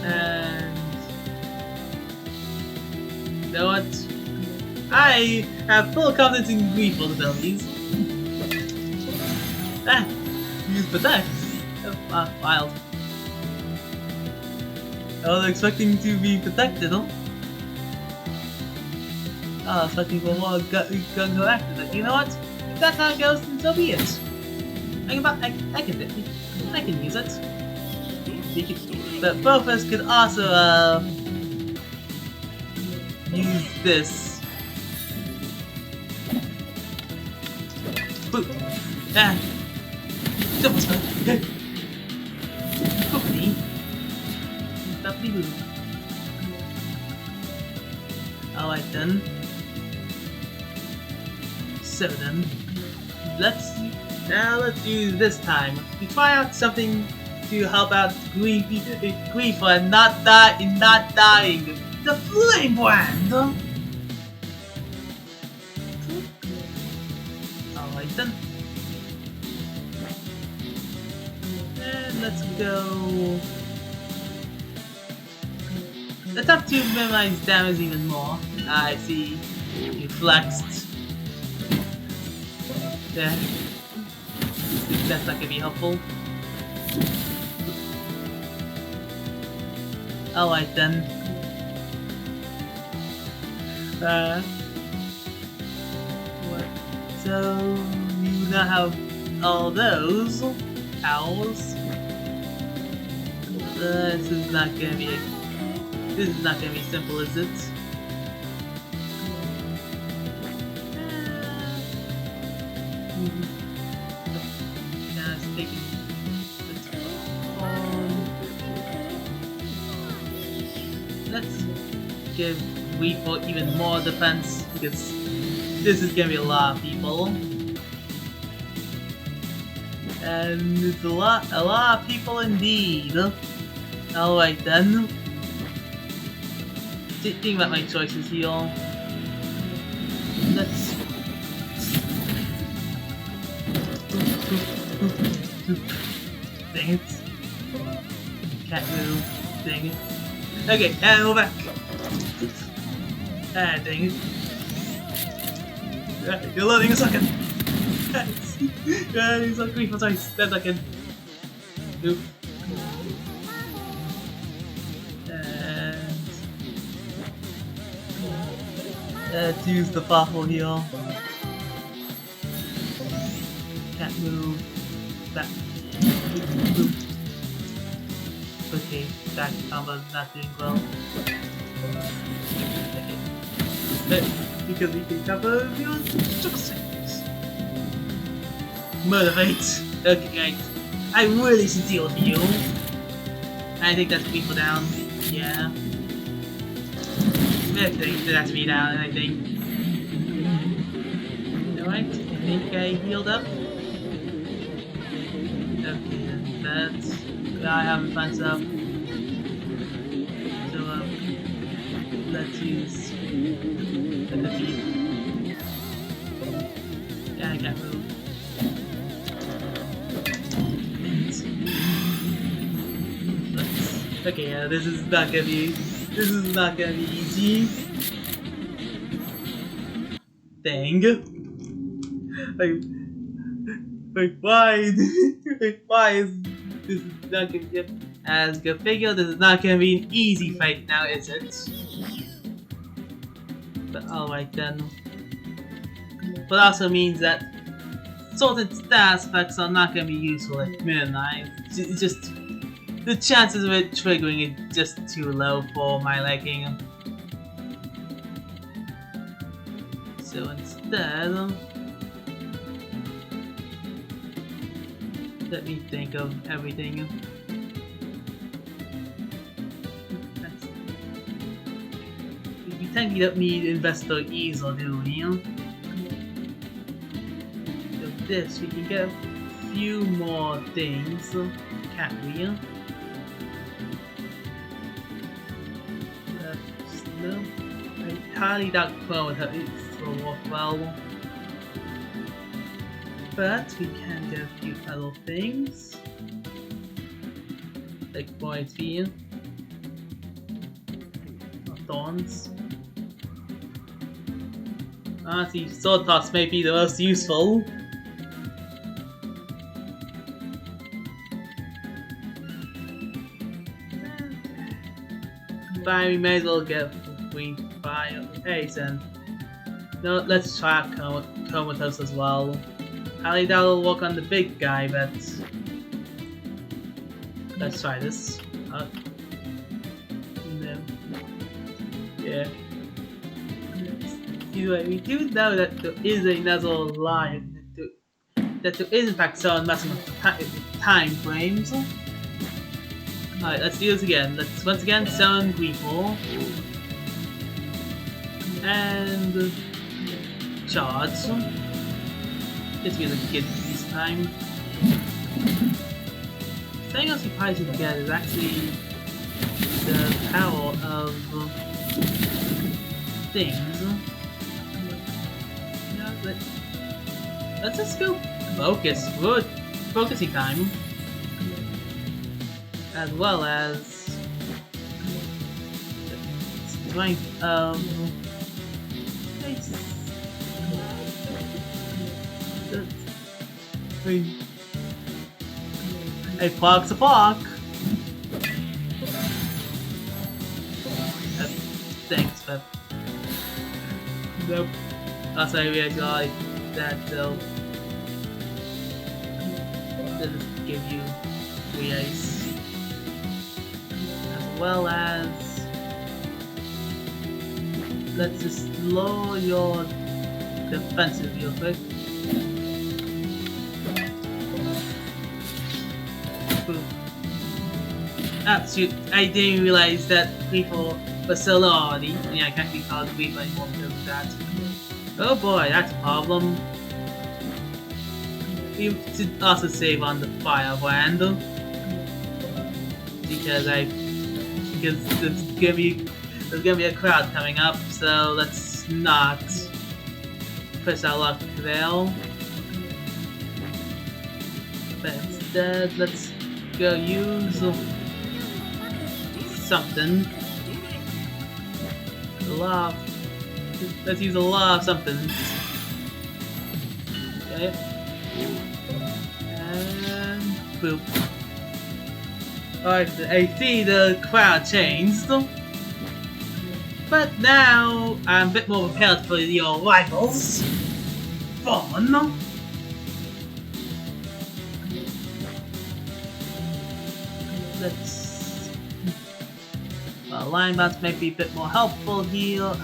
And you know what? I have full confidence in Weefor's abilities. Use Protect. Oh, wild. I was expecting to be protected, huh? Some people want to go after that. You know what? If that's how it goes, then so be it. I can use it. But both of us could also use this. Boop. Ah. Double spell. Quickly. Lovely move. Alright then. So then, let's use this time to try out something to help out grief and not dying. The flame brand. Alright then. And let's go. Let's have to minimize damage even more. I see. You flexed. Yeah. That's not gonna be helpful. Alright then. What? So you now have all those owls. This is not gonna be simple, is it? Yeah, it's taking let's give Weeple even more defense because this is gonna be a lot of people. And it's a lot of people indeed. Alright then. Think about my choices here. Let's dang it. Can't move. Dang it. Okay, and we're back. Ah, dang it. You're loading a second. He's on grief, I'm sorry. That second. Oop. And let's use the bottle here. Can't move. That. Okay, that combo's not doing well. Okay. Because we can cover beyond triple strings. Motivate. Okay, guys. I really should deal with you. I think that's people down. Yeah. I think that's me down, I think. Alright, I think I healed up. Okay, that's... I haven't found stuff. So, let's use the defeat. Yeah, I can't move. Okay, yeah, this is not gonna be easy. Dang. Like, why? Why is this not gonna be as good figure? This is not gonna be an easy fight now, is it? But alright then. But also means that certain stat effects are not gonna be useful at midnight. It's just the chances of it triggering is just too low for my liking. So instead, let me think of everything. We technically don't need Investor Ease, or do we? With this, we can get a few more things, can't we? No, I highly doubt Clone will work well. But we can get a few other things. Like Void Sphere. Or Thorns. Honestly, Sword Toss may be the most useful. But we may as well get Green Fire Ace and No, let's try Comatose as well. Highly doubt it'll work on the big guy, but let's try this. No. Yeah. Anyway, we do know that there is another line that there is in fact someone messing with the time frames. Alright, let's do this again. Let's once again summon Weeple. And charge. Just be a kid this time. Something else you probably should get is actually the power of things. Let's just go focus. Good focusing time. As well as strength a clock's a clock. Thanks, but nope. Also, I realized that they'll just give you free ice, as well as let's just lower your defensive real quick. Ah, shoot, I didn't realize that people were so low already. Yeah, I can't be called to beat anymore because of that. Oh boy, that's a problem. We should also save on the firebrand. Because there's gonna be a crowd coming up, so let's not push our luck there. But instead, let's go use something. Let's use a lot of something. Okay. And boop. Alright, I see the crowd changed. But now I'm a bit more prepared for your rivals. Fun. Let's line bounce may be a bit more helpful here.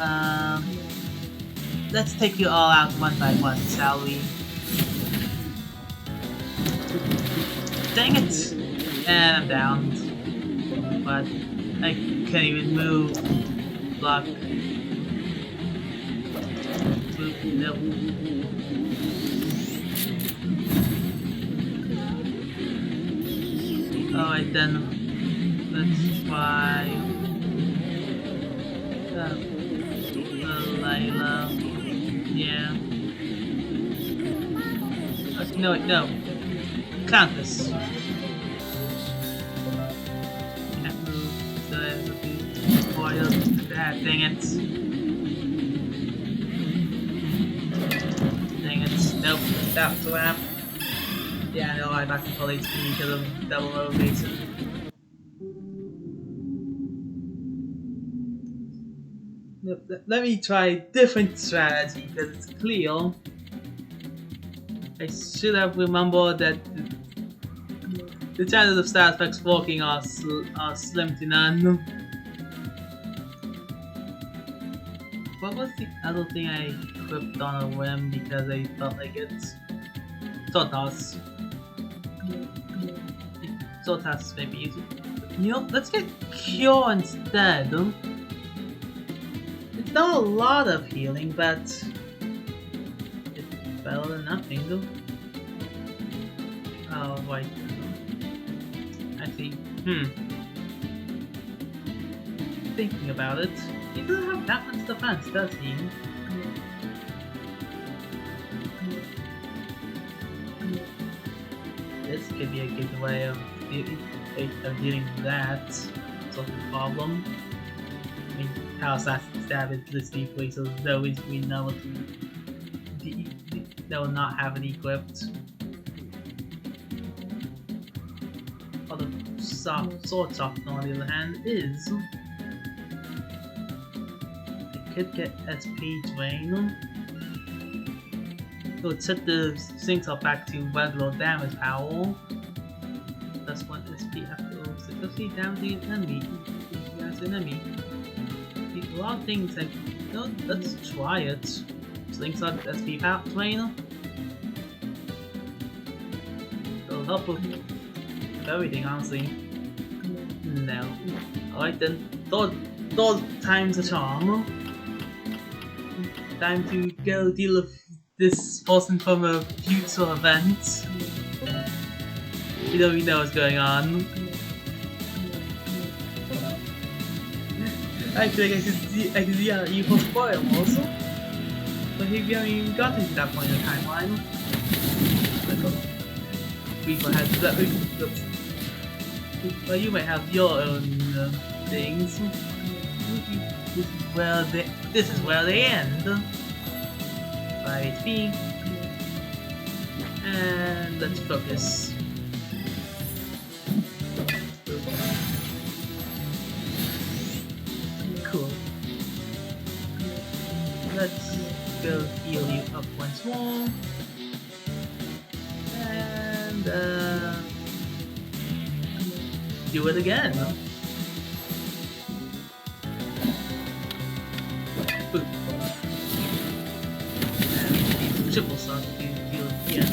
Let's take you all out one by one, shall we? Dang it! And I'm down. But I can't even move. Block. Nope. Alright then. Let's try Layla. Yeah. No, wait, no. Countess. Can't move. So that would be spoiled. Dang it. Dang it. Nope. That's the wrap. Yeah, no, I'm back to full HP because of double rotation. Let me try a different strategy because it's clear. I should have remembered that the chances of star effects working are slim to none. What was the other thing I equipped on a whim because I felt like it? Sotas. Sotas may be useful. You know, let's get Cure instead. It's not a lot of healing, but it's better than nothing though. Oh, wait. Actually, thinking about it, he doesn't have that much defense, does he? This could be a good way of dealing with that sort of problem. I mean, Power Stab is this deeply, so though we know they will not have it equipped. While the Sword Softener, on the other hand, is. It could get SP drain. We'll set the syncs up back to regular damage power. That's one SP after successfully damaging an enemy. As an enemy. A lot of things like, let's try it. Links on SP power trainer. It'll help with everything, honestly. No. Alright then, third time's a charm. Time to go deal with this person from a future event. You don't even know what's going on. Actually, I can see how you can spoil also. But if you haven't even gotten to that point in the timeline. People have that. Well, you might have your own things. This is where they end. 5 HP. And let's focus. Cool. Let's go heal you up once more. And do it again. Boop. And these triple shots to deal it again.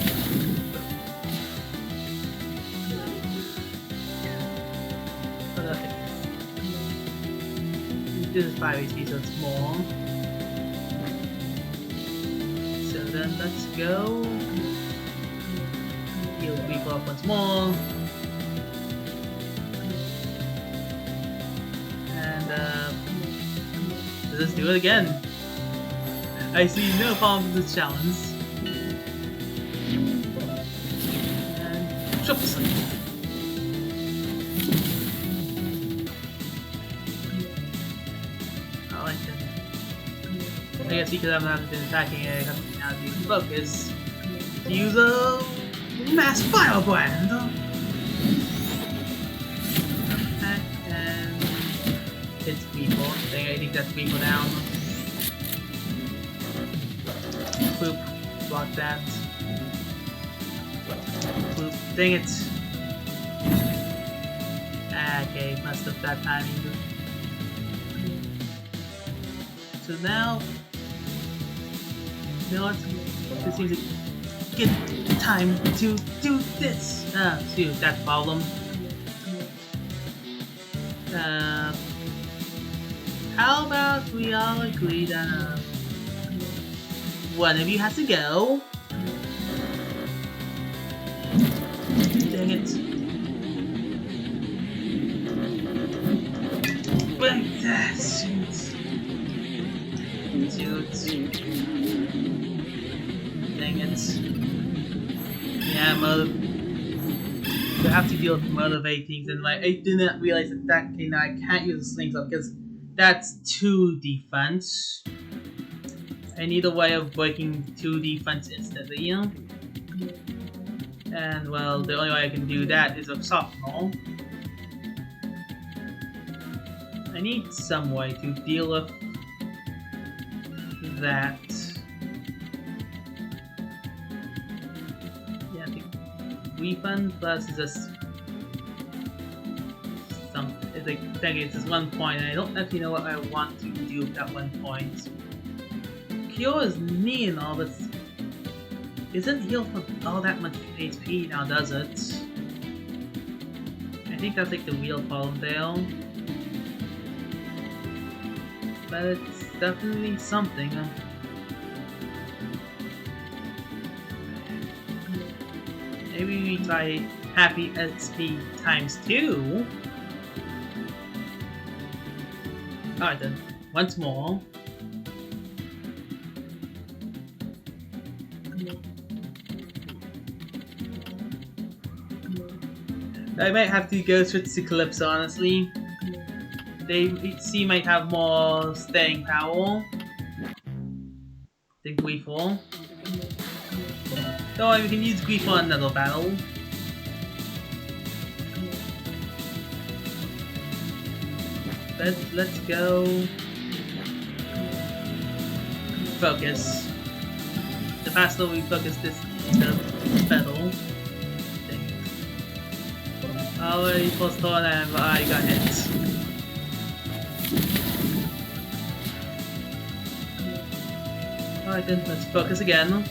This is 5 HP, so it's more. So then let's go. Heal people up once more. Let's do it again. I see no problem with this challenge. And triple suck. Alright then. I guess because I haven't been attacking it, I have to now do focus. Use a mass firebrand. Hits people. I think that's people down. Boop. Block that. Boop. Dang it. Okay, messed up that timing. So now, you know what? This seems a good time to do this. See that problem. How about we all agree that one of you has to go? Dang it. But that's dude. Dang it. Yeah, you have to deal with motivating and like I did not realize that I can't use slings up because that's 2 defense. I need a way of breaking 2 defense instantly, you know? And well, the only way I can do that is with sophomore. I need some way to deal with that. Yeah, I think refund plus just it's like it's just 1 point, and I don't actually know what I want to do with that 1 point. Cure is neat and all, but isn't healed for all that much HP now, does it? I think that's like the real problem there. But it's definitely something. Maybe we try Happy XP times 2. Alright then, once more. I might have to go switch to Calypso, honestly. She might have more staying power than Greefall. Though we can use Greefall in another battle. Let's go. Focus. The faster we focus this pedal. Already post on and I got hit. Alright then, let's focus again.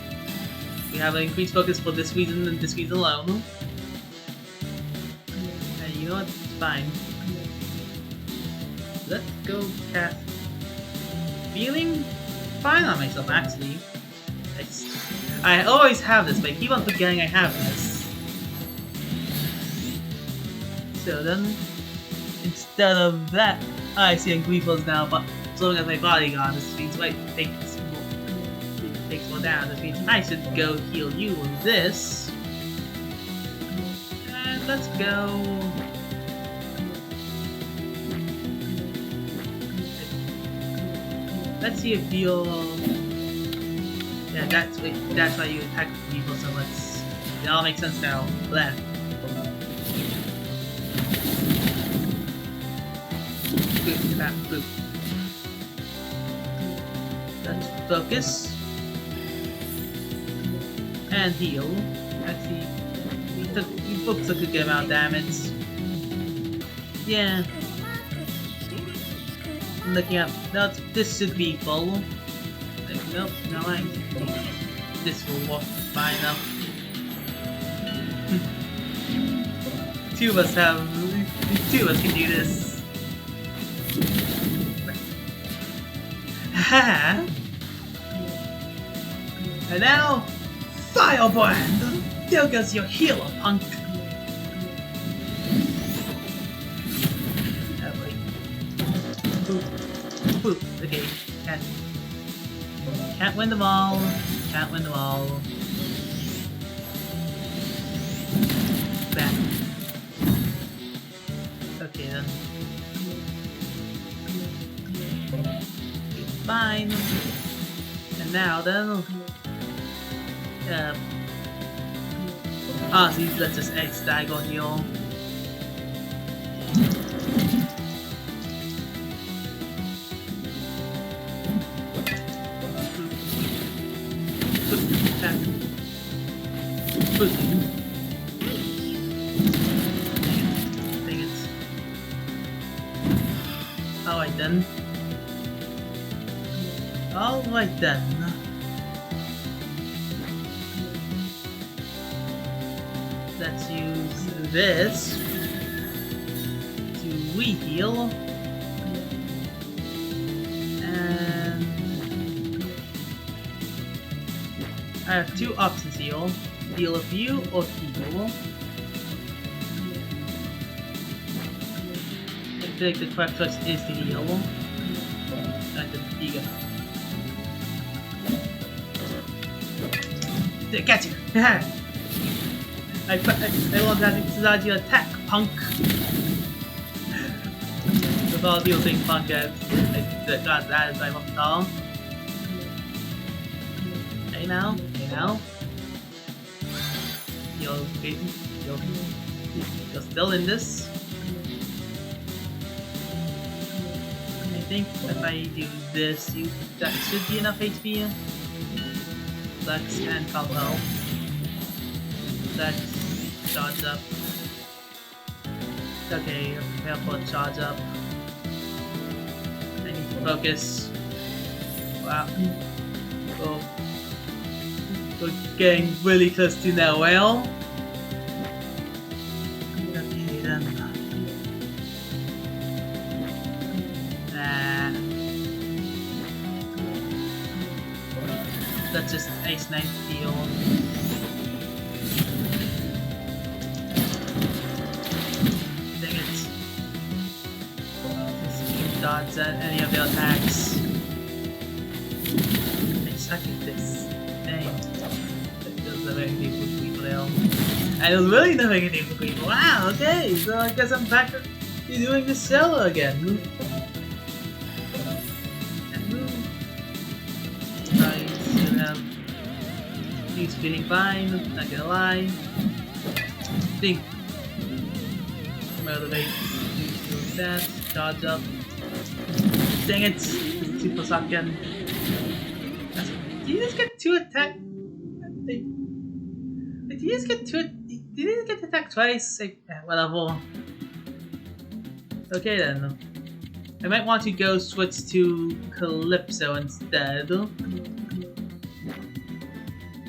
We have an increased focus for this reason and this reason alone. And you know what? It's fine. Let's go cast. Feeling fine on myself actually. I always have this, but I keep on forgetting I have this. So then, instead of that, I see Griefles now, but as long as my bodyguard, this means it takes more damage. This means I should go heal you with this. And let's go. Let's see if you'll. Yeah, that's why you attack people. So let's. It all makes sense now. Left. Boop. Let's focus and heal. Actually, we both took a good amount of damage. Yeah. I'm looking up. No, this should be full. Nope, no, this will work fine enough. Two of us can do this. And now, Firebrand! There goes your healer, punk! Oh, wait. Boop. Okay, can't win them all. Can't win them all. Back. Okay then. Fine. And now then, see, let's just X-Stagger heal. Dang it. Alright then. Alright then. Let's use this to re-heal. And I have two options here. Heal of you or heal. I think the correct choice is to heal. And then you go. Get you! I want that inside your attack, punk! The ball deal thing, punk, that is my monster. Hey now. You're still in this. I think if I do this, that should be enough HP. Flex and combo. Flex, charge up. Okay, prepare for charge up. I need to focus. Wow. Oh. We're getting really close to that whale. Okay then. Let's just Ace 9 heal. Dang it. Just dodge at any of the attacks. I suck at this. Dang. That was a very difficult people there. And it was really not very difficult people. Wow, okay, so I guess I'm back to doing this solo again. He's feeling fine, not gonna lie. Think. Motivate. Use that. Charge up. Dang it! Super sucking. Did you just get 2 attack? Did you just get to it? Did you just get attacked twice? Like, whatever. Okay then. I might want to go switch to Calypso instead.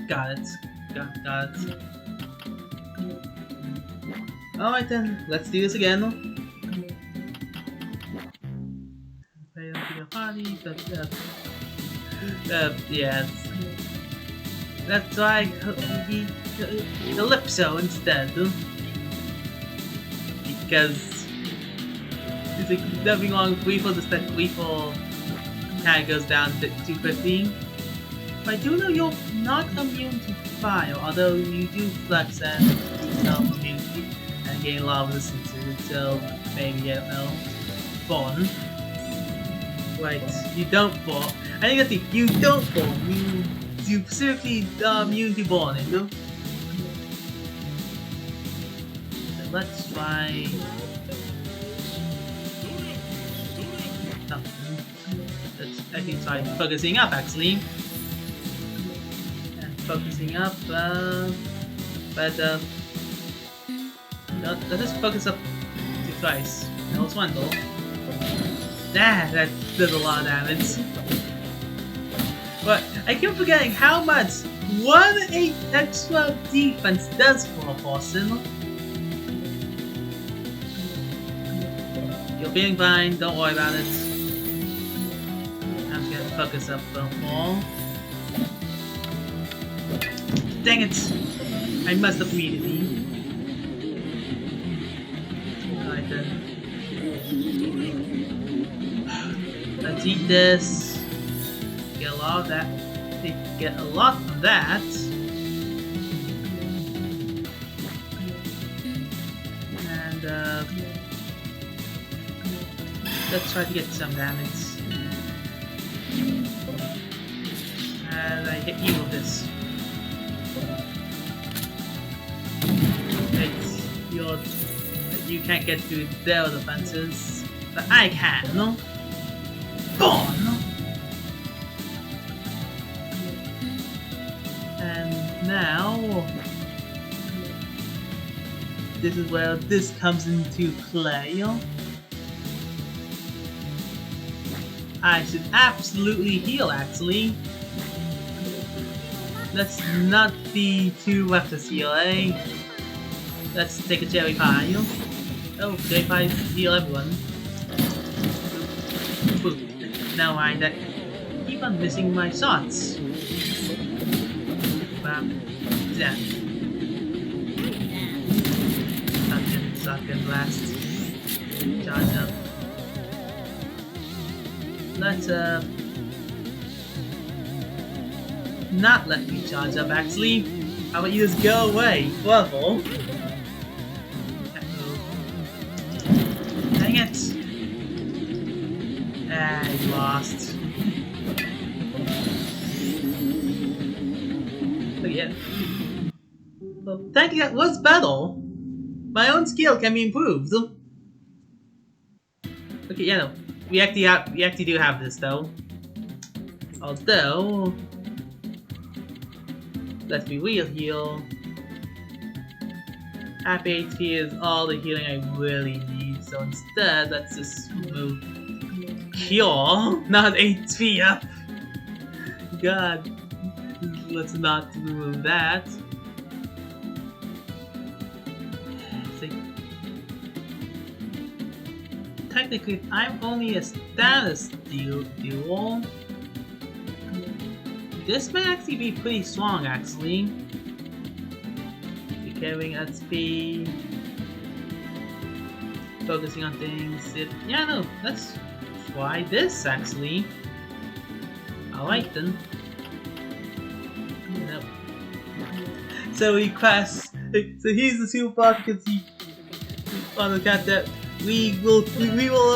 Got it. Got it. Alright then, let's do this again. Yes. Let's try Calypso instead. Because it's like nothing wrong with Weevil, just that Weevil kind of goes down a bit too quickly. But I do know you're not immune to fire, although you do flex and immunity and gain a lot of resistance to it, so maybe, I don't know, Born. Right, you don't fall. I think that's it, you don't fall. You specifically immune to Borning, no? So let's try something. Let's actually try focusing up actually. And focusing up, let's just focus up to twice. That was one though. That does a lot of damage. But I keep forgetting how much 1/8 extra defense does for a person. You're being fine, don't worry about it. I'm gonna focus up a little more. Dang it! I messed up immediately. Alright then. Let's eat this. Get a lot of that. Get a lot from that. And let's try to get some damage. And I hit you with this. You can't get through their defenses, but I can. No? Born. And now this is where this comes into play. I should absolutely heal actually. Let's not be too reckless here, eh? Let's take a cherry pie. Oh, cherry pies heal everyone. Now I keep on missing my shots. Bam. Zap. Suck and blast. Charge up. Let's not let me charge up actually. How about you just go away? Level. Dang it! I lost. But yeah. Well, thank you, that was battle. My own skill can be improved. Okay, yeah, no. We actually do have this though. Although, let's be real here. Half HP is all the healing I really need, so instead, let's just remove Cure, not HP up. God, let's not remove that. See, technically, I'm only a status duel. This may actually be pretty strong, actually. You're carrying SP, focusing on things. Yeah, no, let's try this, actually. Alright then. Nope. So he crashed. So he's the super boss because he on the account that we will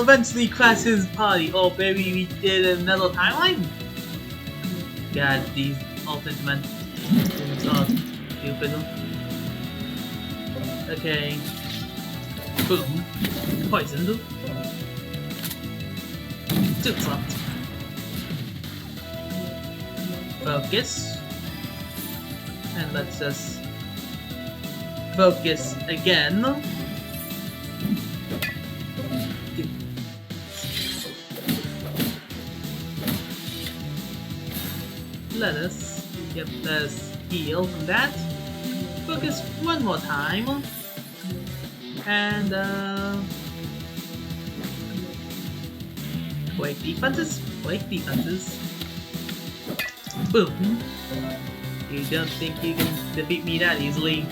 eventually crash his party, or maybe we did another timeline. God, these alternate men are stupid. Okay. Boom. Poisoned. Two slapped. Focus. And let's just focus again. Let us get this heal from that. Focus one more time. And break defenses. Boom. You don't think you can defeat me that easily.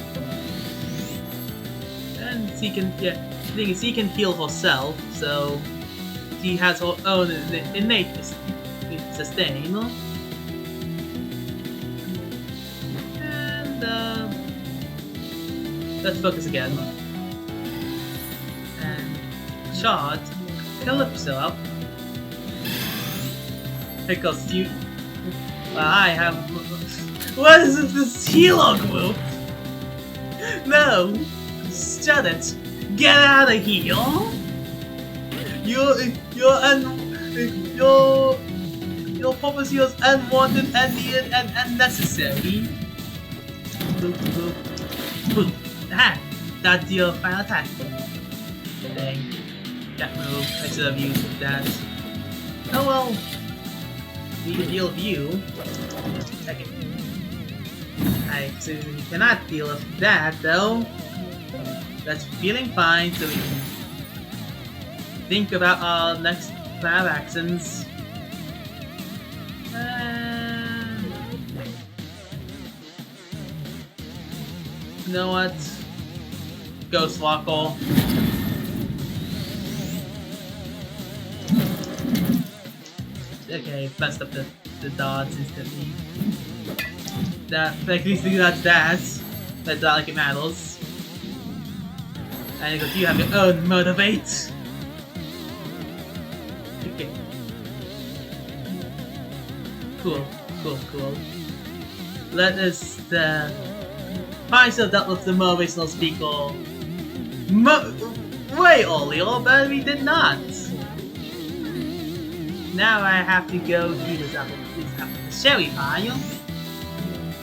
And she can, the thing is, she can heal herself, so she has her own innate sustain. And let's focus again. And charge Calypso up. Because you... Well, I have... What is this hero group? No! Shut it! Get out of here! Your purpose here is unwanted, unneeded, and unnecessary. Boom. Ah! That's your final attack. Dang. That move, I should have used that. Oh well. We can deal with you. Okay. I certainly cannot deal with that though. That's feeling fine, so we can think about our next plan of actions. You know what? Ghost Lockle. Okay, messed up the dodge instantly. That, at least that's that. That's not like it matters. And because you have your own motivate. Okay. Cool. Let us find yourself dealt with the motivational speaker way earlier, but we did not. Now I have to go do this apple cherry pie.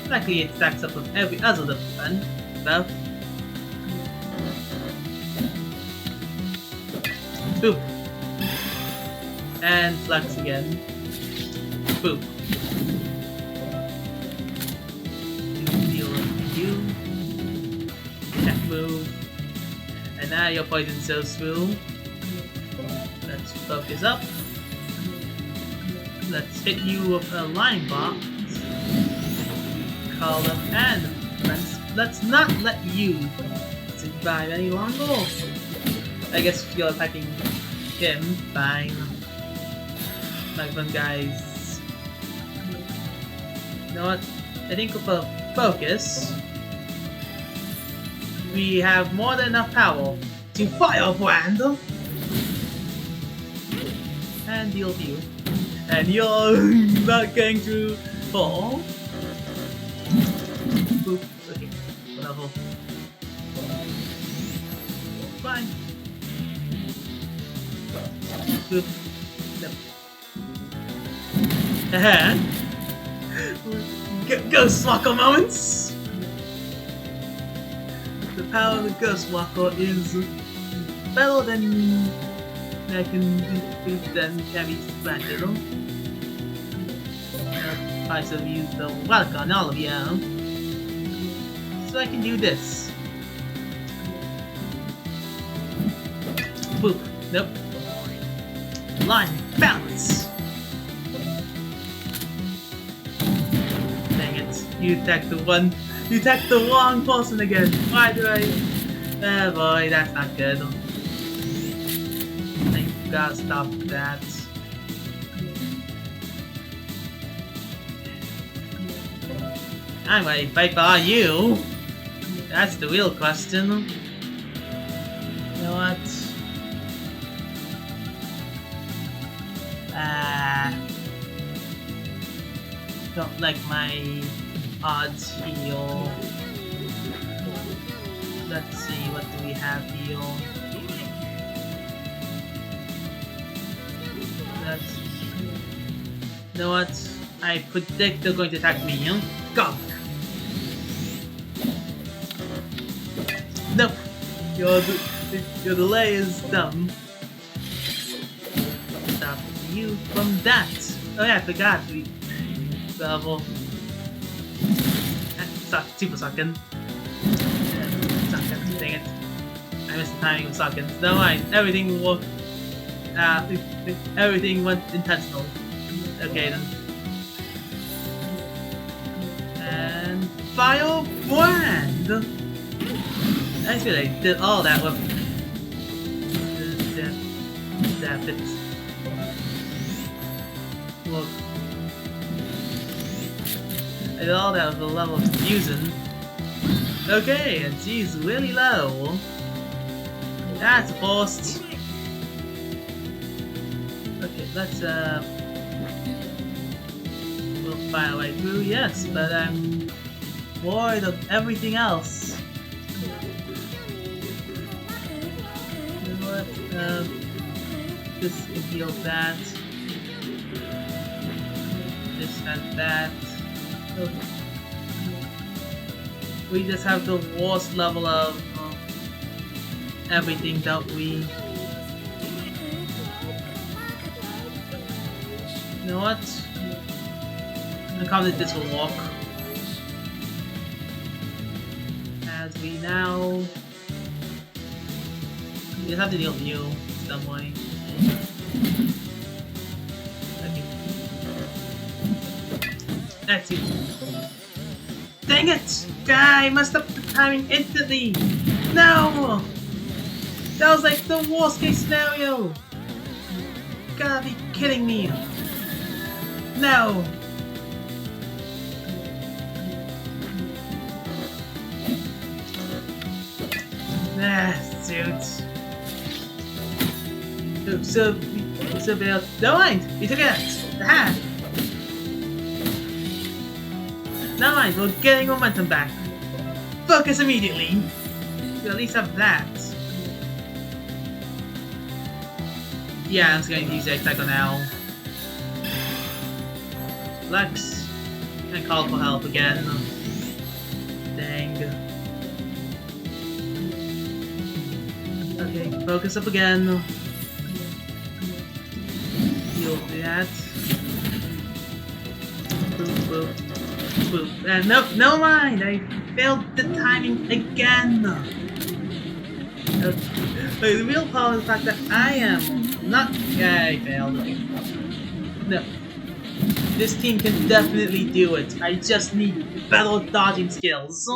Luckily it stacks up with every other different stuff. Boop. And flex again. Boop. Deal with you. Check move. And now your poison so through. Let's focus up. Let's hit you with a line box. Call up and let's not let you survive any longer. I guess if you're attacking him, fine. Like them guys. You know what? I think with a focus, we have more than enough power to firebrand and deal with you. And you're not going to fall. Boop. Okay. Whatever. Fine. Boop. No. Ghost Walker moments! The power of the Ghost Walker is better than I can be planted. I should have used the welcome on all of you. So I can do this. Boop. Nope. Line balance. Dang it. You attacked the wrong person again. Why do I? Oh boy, that's not good. I gotta stop that. I'm ready to fight for you. That's the real question. You know what? Don't like my odds here. Let's see, what do we have here? You know what? I predict they're going to attack me. Go! Nope. Your delay is dumb. Stop you from that. Oh yeah, I forgot. Level. Super Suckin. Suckin, dang it. I missed the timing of Suckins. Never mind. Everything will. Everything went intentional. Okay then. And Firebrand! I feel like did all that with that bit. Look. I did all that with the level of fusion. Okay, and she's really low. That's a post. Okay, let's we'll find our way through, yes, but I'm worried of everything else. You know what? This can heal that. This and that. Oh. We just have the worst level of everything, don't we? You know what? I'm confident this will work. As we now... We just have to deal with you some way. Okay. That's it. Dang it! I messed up the timing instantly! No! That was like the worst case scenario! You gotta be kidding me! No! Suit. So don't mind! You took it! Aha! Never mind, we're getting momentum back. Focus immediately! You at least have that. Yeah, I'm just going to use the attack now. Lex. And call for help again. Dang. Okay, focus up again. You'll do that. Boop, boop, boop. And no, never mind! I failed the timing again! The real problem is the fact that I am not... Yeah, I failed. No. This team can definitely do it. I just need better dodging skills.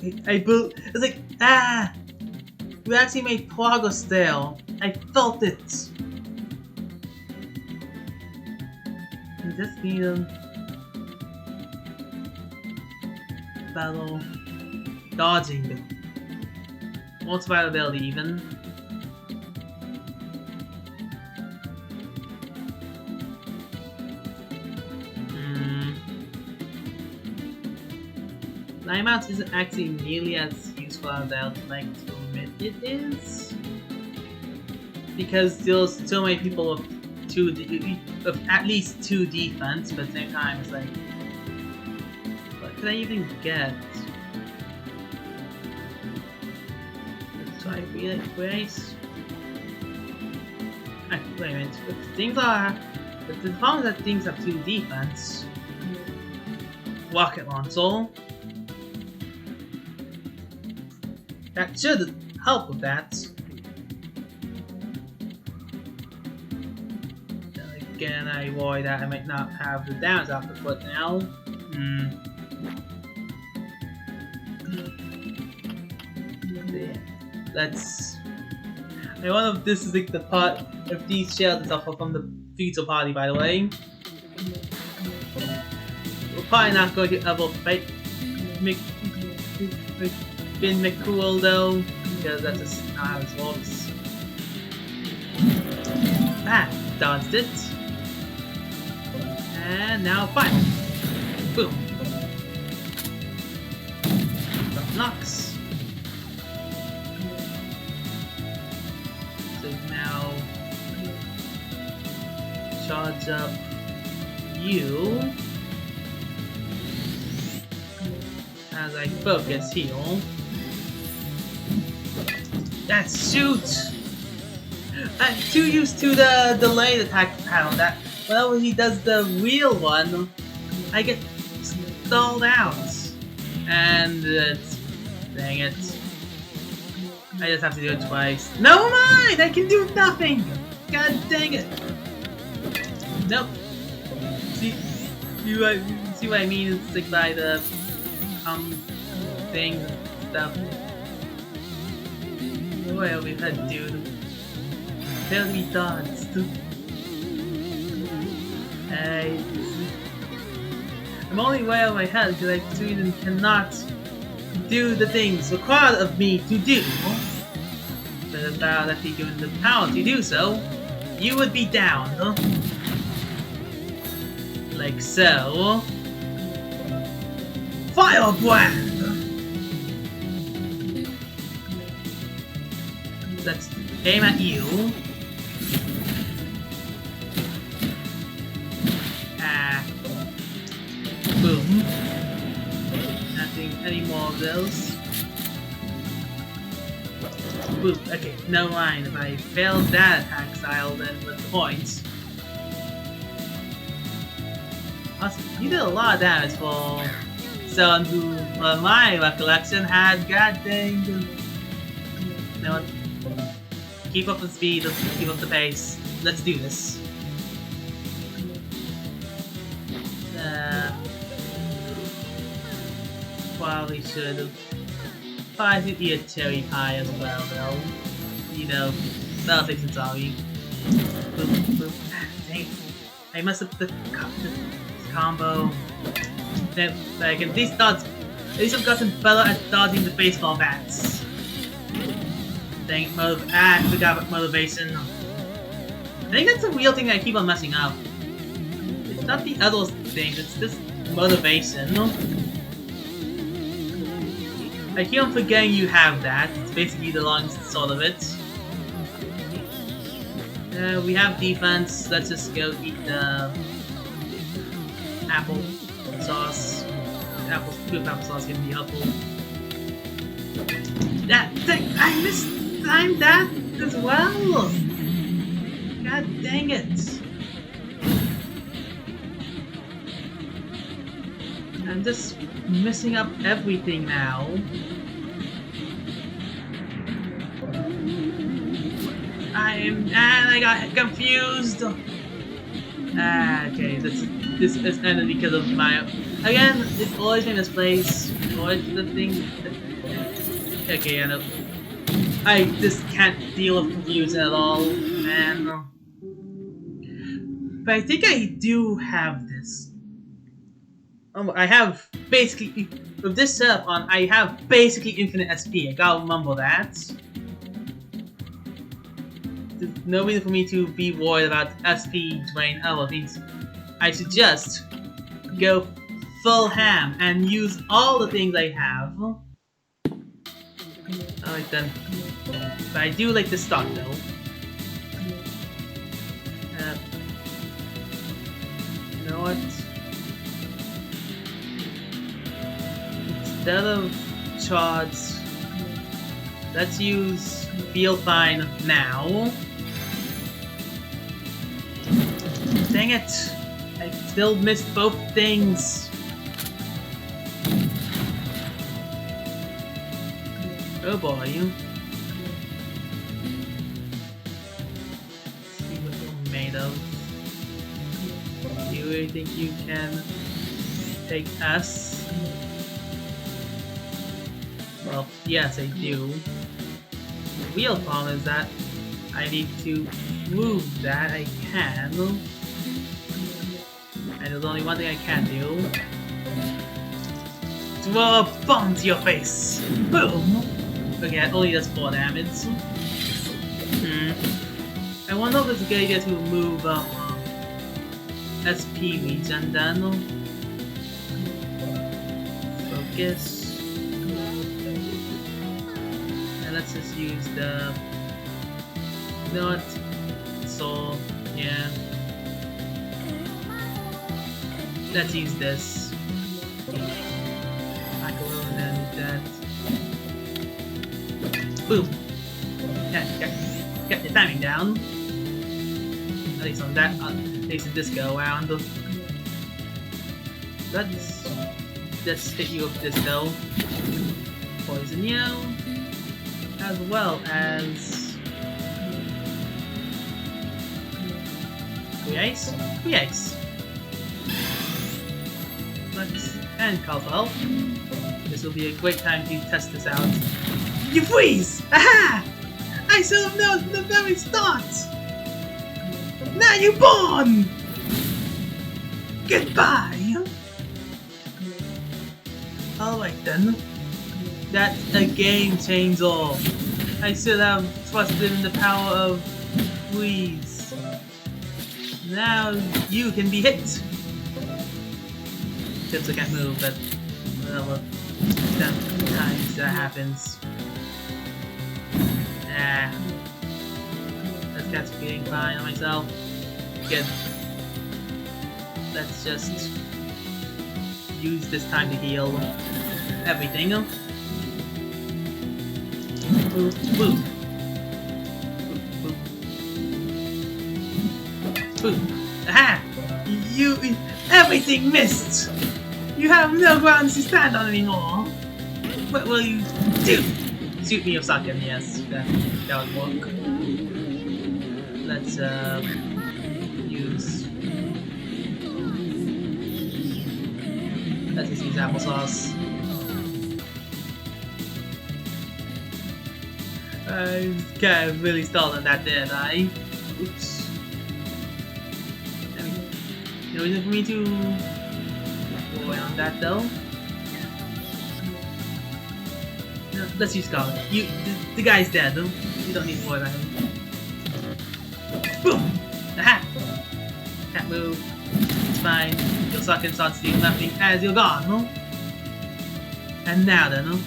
It's like, we actually made progress there. I felt it. I just need battle dodging. More survivability even. Timeouts isn't actually nearly as useful as I would like to admit it is. Because there's so many people with at least 2 defense, but at the same time it's like, what could I even get? Let's try Grace. Wait a minute. But the problem is that things have 2 defense. Rocket launcher. That should help with that. Again, I worry that I might not have the damage off the foot now. Let's... I wonder if this is like the part, if these shells are from the future party, by the way. We're probably not going to ever fight Finn McCool though, because that's just not how this works. Dodged it. And now fire! Boom! Knocks. So now charge up you as I focus heal. That shoot! I'm too used to the delayed attack pattern that whenever he does the real one, I get stalled out. And dang it. I just have to do it twice. No mind! I can do nothing! God dang it! Nope. See what I mean? It's like by the thing stuff. Way over your head, dude. Tell me thoughts. I'm only way over my head because I Sweden cannot do the things required of me to do. But if I left you given the power to do so, you would be down. Like so. Firebrand! Let's aim at you. Boom. Nothing any more of those. Boom. Okay, no mind. If I fail that attack style, then with the points. Also, you did a lot of damage for someone who, from my recollection, had goddamn. You know what? Keep up the speed, keep up the pace. Let's do this. Probably should. Probably should eat a cherry pie as well, though. You know, that'll take some sorry. Boom, boom. Dang. I messed up the combo. Then, like, at least I've gotten better at dodging the baseball bats. Dang, I forgot about motivation. I think that's the real thing that I keep on messing up. It's not the other things, it's just motivation. I keep on forgetting you have that. It's basically the long sort of it. We have defense. Let's just go eat the apple sauce. Good apple sauce can be helpful. I mistimed that as well! God dang it! I'm just messing up everything now. And I got confused. Okay, this is ended because of my. Again, it's always been misplaced. Always the thing. Okay, I know. I just can't deal with confusion at all, man. But I think I do have this. I have basically, with this setup on, I have basically infinite SP. I gotta remember that. There's no reason for me to be worried about SP drain other things. I should just go full ham and use all the things I have. Alright then. But I do like the stock though. You know what? Instead of charge, let's use Feel Fine now. Dang it! I still missed both things. Oh boy. Let's see what you're made of. Do you really think you can take us? Well, yes, I do. The real problem is that I need to move that. I can. And there's only one thing I can do. Throw a bomb to your face! Boom! Okay, that only does 4 damage. I wonder if it's a good idea to remove SP regen then. Focus. And let's just use the... You know what? Soul, yeah. Let's use this. Back alone and that. Boom! Get the timing down. At least on that, at least in this go around. Let's hit you with this though. Poison you, as well as Ice. And Caldwell. This will be a great time to test this out. You freeze! Aha! I should have known from the very start! Now you're born! Goodbye! Alright then. That's a game changer. I should have trusted in the power of freeze. Now you can be hit. Except I can't move, but whatever. Sometimes that happens. That's feeling fine on myself. Good. Let's just use this time to heal everything. Boop, boop. Boop, boop. Boop. Aha! Everything missed! You have no grounds to stand on anymore! What will you do? Shoot me or suck him, yes. That would work. Let's, let's just use applesauce. I kind of really stalled on that, didn't I? Oops. No reason for me to go away on that though. No, let's use Scarlet. The guy's dead though. You don't need to worry about him. Boom! Aha! Can't move. It's fine. You'll suck and start stealing nothing as you're gone, no? And now then, no?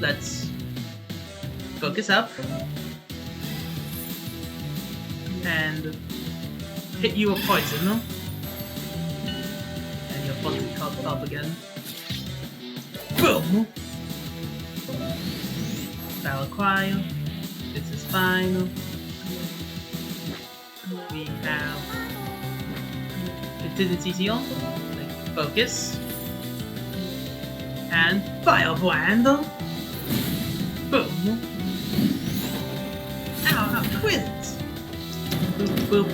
Let's focus up. And hit you with poison, no? And you'll fully caught up again. Boom! Battle cry. This is fine. We have contingency seal, like focus, and firebrand. Boom! Ow! Quit it! Boop, boop,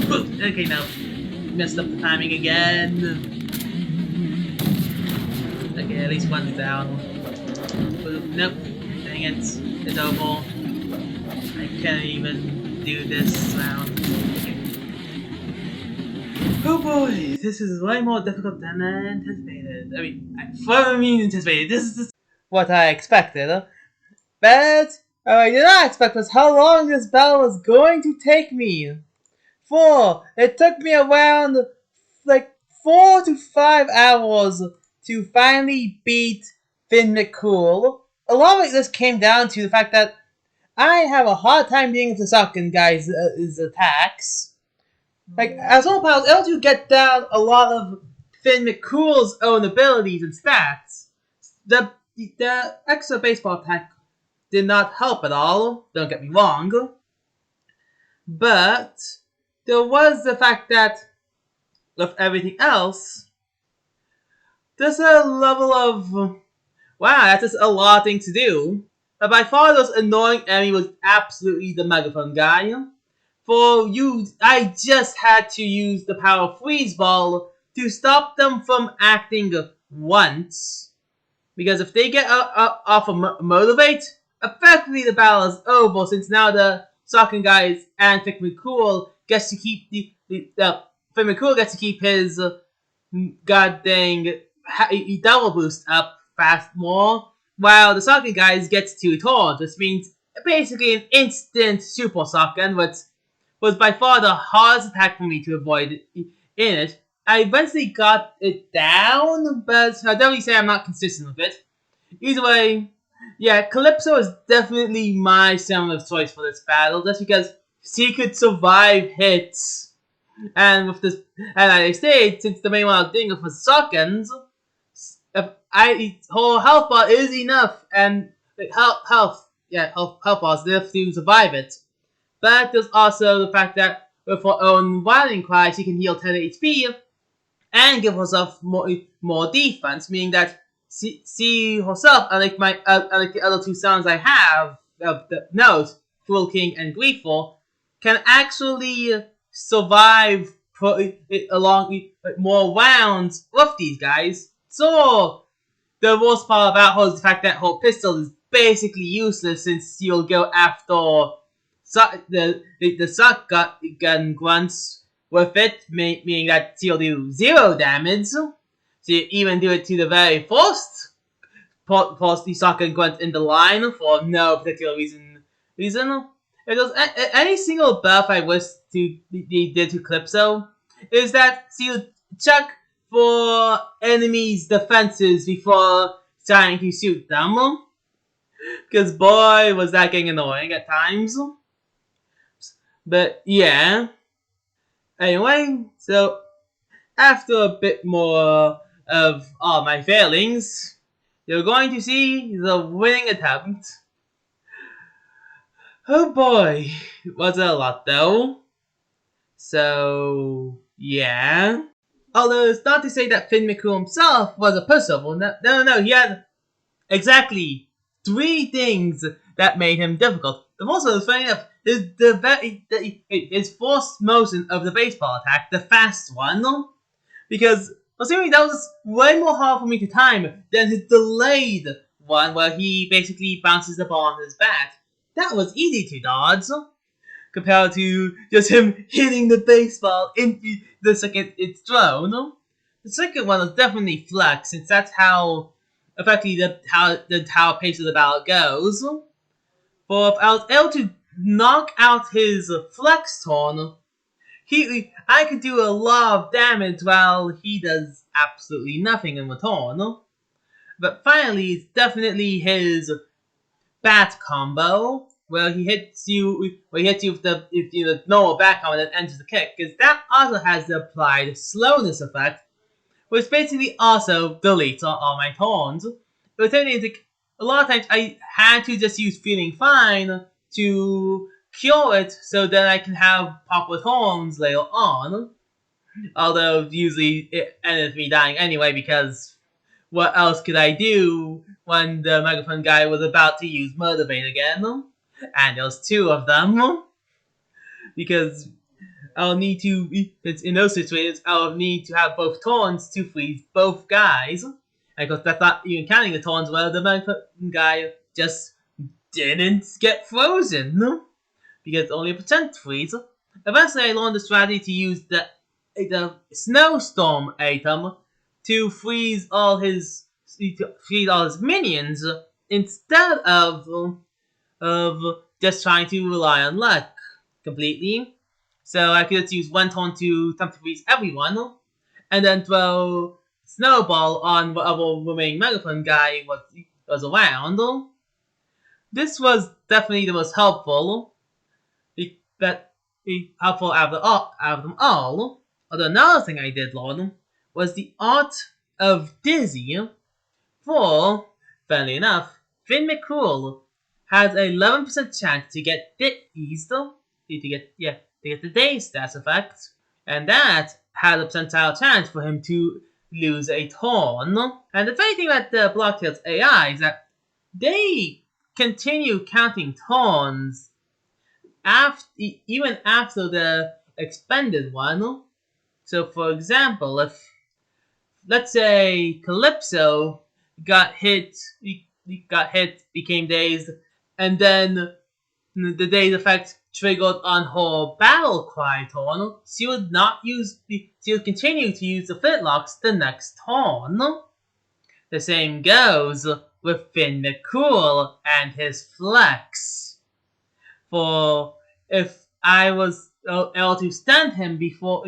boop. Okay, now messed up the timing again. Okay, at least one's down. Boop. Nope. Dang it! It's over. I can't even do this round. Oh boy, this is way more difficult than I anticipated. I mean, far mean anticipated. This is what I expected. But what I did not expect was how long this battle was going to take me. It took me around like 4 to 5 hours to finally beat Finn McCool. A lot of this came down to the fact that I have a hard time dealing with the Sucking guy's attacks. Like, as well, I was able to get down a lot of Finn McCool's own abilities and stats. The extra baseball attack did not help at all, don't get me wrong. But there was the fact that, with everything else, there's a level of, wow, that's just a lot of things to do. But by far the most annoying enemy was absolutely the megaphone guy. I just had to use the power of Freeze Ball to stop them from acting once. Because if they get off of Motivate, effectively the battle is over, since now the Sucking guys and Finn McCool gets to keep Finn McCool gets to keep his goddamn double boost up fast more, while the Sucking guys gets 2 torch, which means basically an instant super Sucking, which was by far the hardest attack for me to avoid in it. I eventually got it down, but I'll definitely say I'm not consistent with it. Either way, yeah, Calypso is definitely my summon of choice for this battle, just because she could survive hits And with this, and I say, since the main one I'm doing it for seconds, if whole health bar is enough, and health bars enough to survive it. But there's also the fact that with her own wilding cry, she can heal 10 HP and give herself more defense, meaning that she herself, unlike the other two sounds I have, the note, Cruel King and Gleeful, can actually survive along more rounds with these guys. So the worst part about her is the fact that her pistol is basically useless since she'll go after the shotgun grunts with it, meaning that she'll do 0 damage. So you even do it to the very first the shotgun grunt in the line for no particular reason. If there's any single buff I wish they did to Calypso, is that she'll check for enemies' defenses before trying to shoot them. Because boy, was that getting annoying at times. But yeah. Anyway, so after a bit more of all my failings, you're going to see the winning attempt. Oh boy, was it a lot though. So, yeah. Although it's not to say that Finn McCool himself was a pushover. No, he had exactly 3 things that made him difficult. The most was funny enough, his first motion of the baseball attack, the fast one, because assuming that was way more hard for me to time than his delayed one where he basically bounces the ball on his bat. That was easy to dodge compared to just him hitting the baseball into the second it's thrown. The second one was definitely flex, since that's how effectively how pace of the battle goes. For if I was able to knock out his flex turn, I could do a lot of damage while he does absolutely nothing in return. But finally, it's definitely his bat combo, where he hits you with the normal bat combo that enters the kick, because that also has the applied slowness effect, which basically also deletes all my turns. But a lot of times I had to just use Feeling Fine to cure it so that I can have proper turns later on. Although usually it ended me dying anyway, because what else could I do when the megaphone guy was about to use Murder Bait again? And there's 2 of them. Because I'll need to, in those situations, I'll need to have both turns to freeze both guys. And of course, that's not even counting the turns where the megaphone guy just didn't get frozen. Because only a percent freeze. Eventually, I learned the strategy to use the snowstorm item to freeze all his minions instead of just trying to rely on luck completely. So I could just use one turn to attempt to freeze everyone, and then throw snowball on whatever remaining megaphone guy was around. This was definitely the most helpful. Helpful out of them all. Although another thing I did learn was the art of Dizzy. For, funnily enough, Finn McCool has an 11% chance to get dazed, to get the daze stats effect, and that has a percentile chance for him to lose a turn. And the funny thing about the Blocktail's AI is that they continue counting turns even after the expended one. So, for example, if let's say Calypso got hit, became dazed, and then the daze effect triggered on her battle cry turn, she would continue to use the flintlocks the next turn. The same goes with Finn McCool and his flex. For if I was able to stun him before,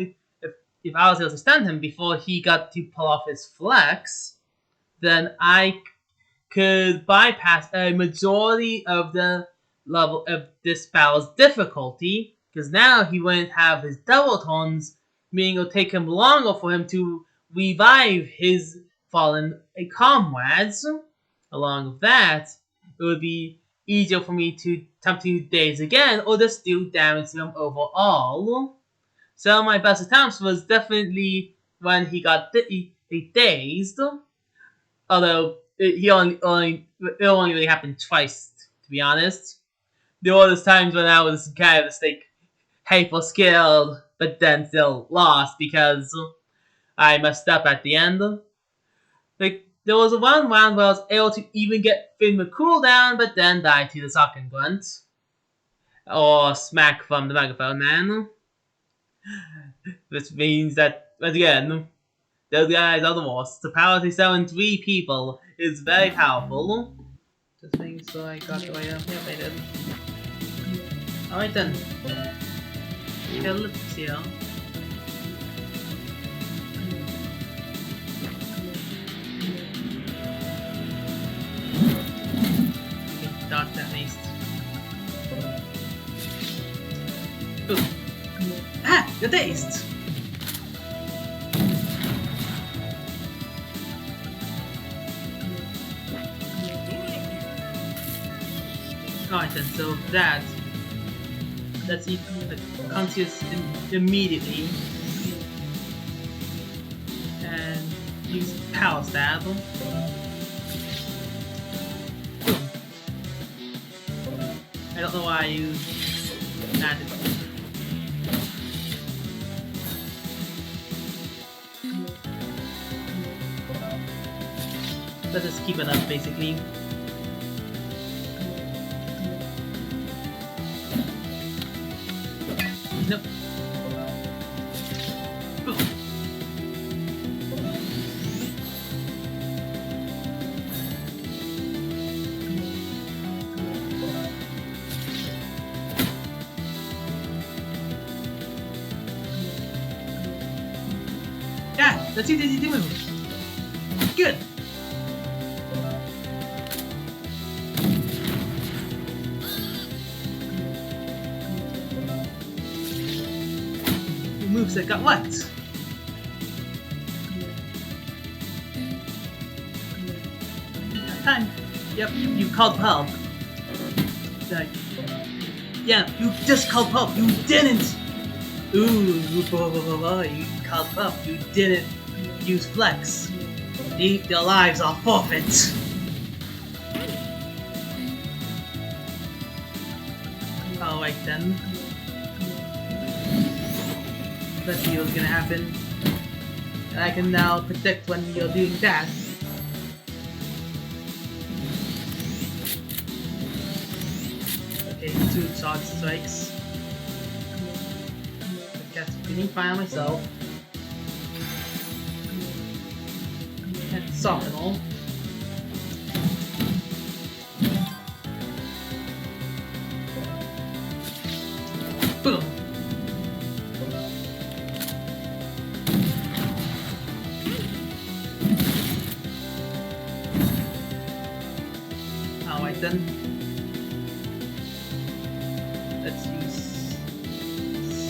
if I was able to stun him before he got to pull off his flex, then I could bypass a majority of the level of this battle's difficulty, because now he wouldn't have his double turns meaning it'll take him longer for him to revive his fallen comrades. Along with that, it would be easier for me to attempt to daze again or just do damage to him overall. So my best attempts was definitely when he got dazed, although it only really happened twice, to be honest. There were those times when I was kind of just like hyper skilled, but then still lost because I messed up at the end. Like there was one round where I was able to even get Finn McCool down, but then died to the Sockin Grunt. Or smack from the megaphone man. Which means that, once again, those guys are the worst. The power to summon 3 people is very powerful. Just making sure I got the right up. Yep, I did. Alright then. Kill here. Dodge at least. Ooh. Ah! You're dazed! Alright then, so let's eat the conscious immediately. And use power stab. Boom. I don't know why I used magic. Let's just keep it up basically. Nope. Ooh. Yeah, let's see the easy move. Good. Moves that got what? Time. Yep, you called help. Yeah, you just called help. You didn't. Ooh, you called help. You didn't use flex. Their lives are forfeit. Alright then. Let's see what's gonna happen. And I can now predict when you're doing that. Okay, 2 charge strikes. I guess feeling fine on myself. And soften all. Boom! Alright then. Let's use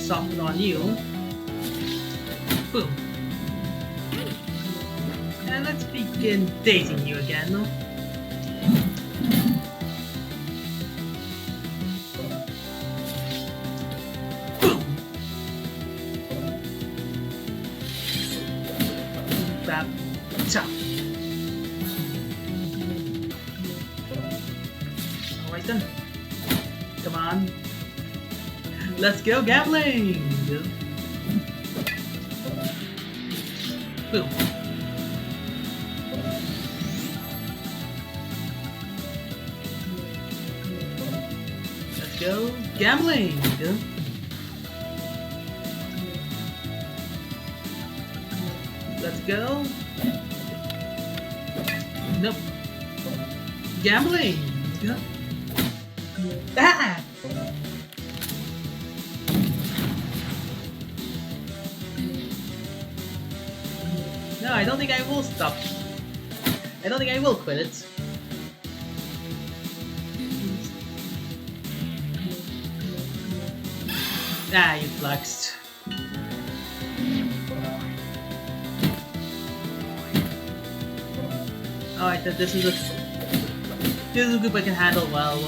soften on you. Boom. And let's begin dating you again. Boom. Bap. Chop. Alright then. Come on. Let's go gambling! Boom. Let's go gambling! Let's go. Nope. Gambling! Ah! No, I don't think I will stop. I don't think I will quit it. Ah, you flexed. Alright, then this is a group I can handle well.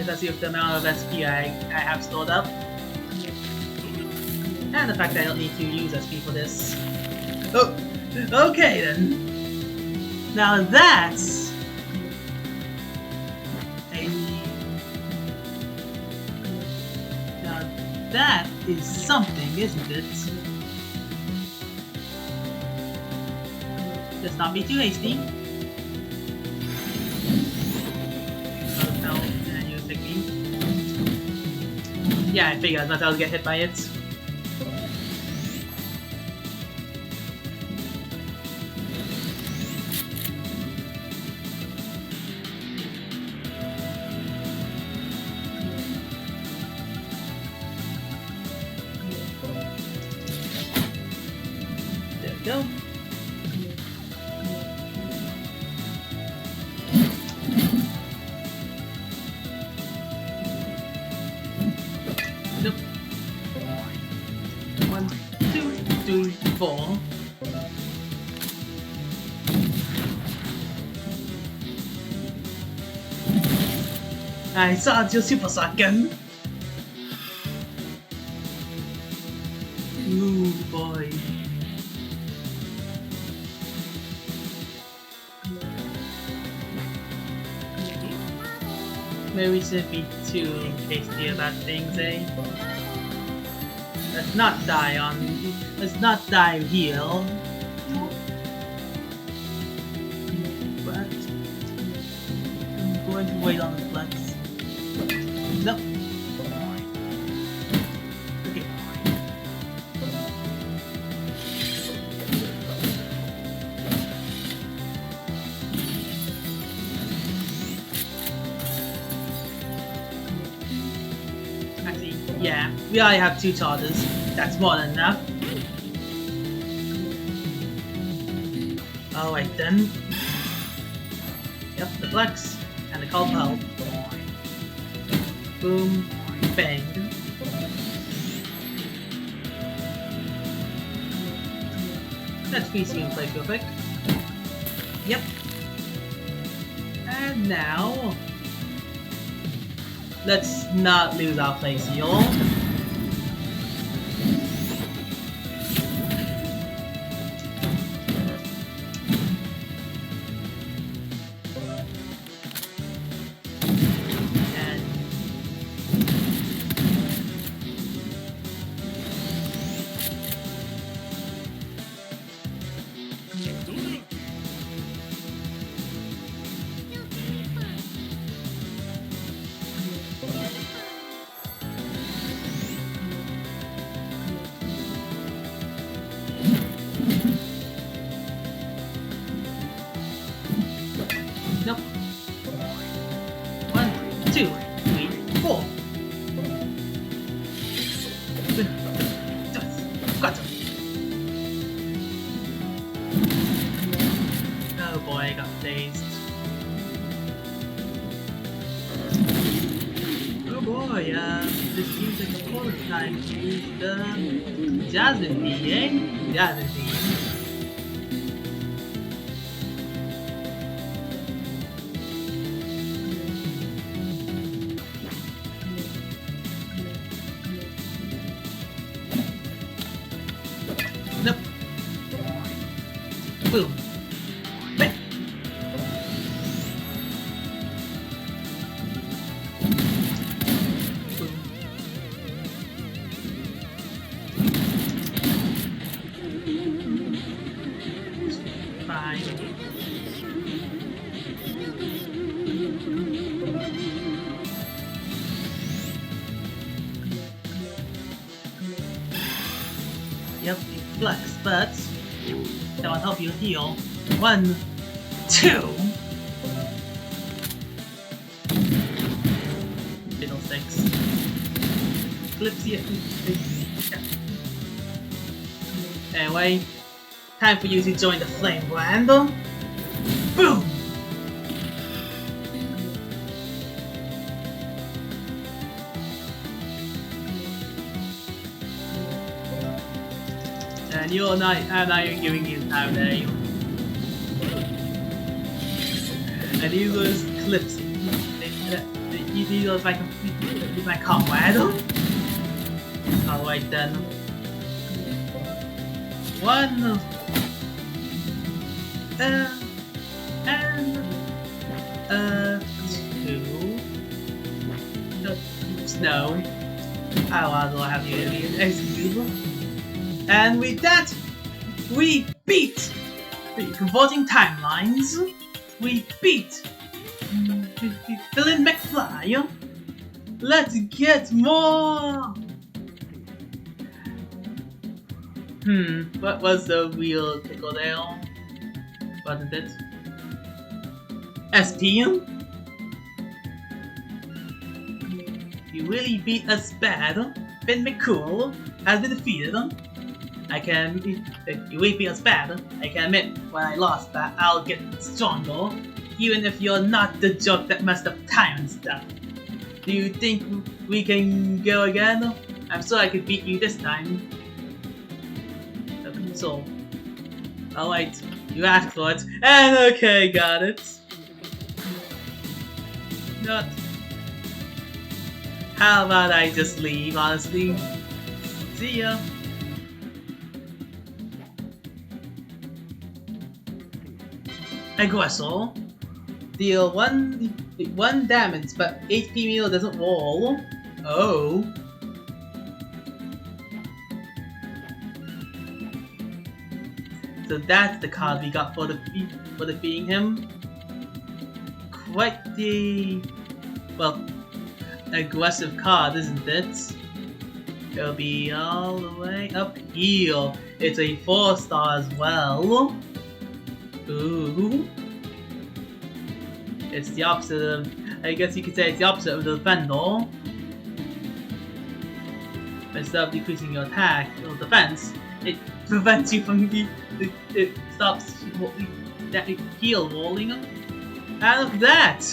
Let's see if the amount of SP I have stored up. And the fact that I don't need to use SP for this. Oh, okay then. Now that's now that is something, isn't it? Let's not be too hasty. Oh, and you take me. Yeah, I figured that I'll get hit by it. There we go. Nope. 1, 2, 3, 4. I saw your super shotgun. Ooh boy. Maybe we shouldn't be too hasty about things, eh? Let's not die heal. But I'm going to wait on the flex. No. Okay. Actually, yeah, we already have 2 charges. That's more than enough. Alright then. Yep, the flex and the cold pulp. Boom, bang. Let's freeze you in place real quick. Yep. And now, let's not lose our place heal. Nope. 1, 2, 3, 4. Got him. Oh boy, I got dazed. Oh boy, this seems like a full time to use the Jasmine Bee, eh? Jasmine Bee. Nope. Boom. Bang. Boom. Fine. Yep, you flex, but that will help you heal. 1, 2. Fiddlesticks. Flipsy. Anyway, time for you to join the flame brand. Boom! And you're not, and I'm giving you now, eh? And these those clips. These are my comrade. Alright then. 1 and 2. No. I'll have you execute. And with that, we beat the converting timelines. We beat Finn McCool. Let's get more. What was the real tickle there? Wasn't it? SP? You really beat us bad. Finn McCool has been defeated. You really beat us bad. I can admit, when I lost that, I'll get stronger. Even if you're not the joke that messed up time and stuff. Do you think we can go again? I'm sure I could beat you this time. So, alright, you asked for it, and okay, got it. Not. How about I just leave, honestly? See ya. Aggressor. Deal 1 damage, but HP meter doesn't roll. Oh. So that's the card we got for defeating him. Quite the, well, aggressive card, isn't it? It'll be all the way up here. It's a 4-star as well. Ooh. It's the opposite of, I guess you could say it's the opposite of the defender. Instead of decreasing your attack or defense, it prevents you from it stops that heal rolling. And with that,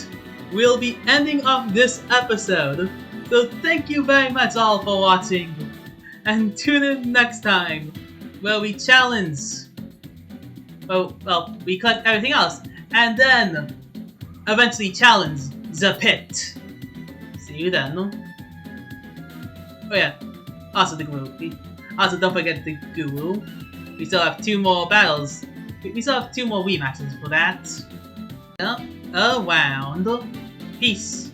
we'll be ending off this episode. So thank you very much all for watching, and tune in next time where we challenge. Well, we collect everything else, and then eventually challenge the pit. See you then. Oh yeah, also the guru. Also, don't forget the guru. We still have 2 more battles. We still have 2 more rematches for that. Around. Peace.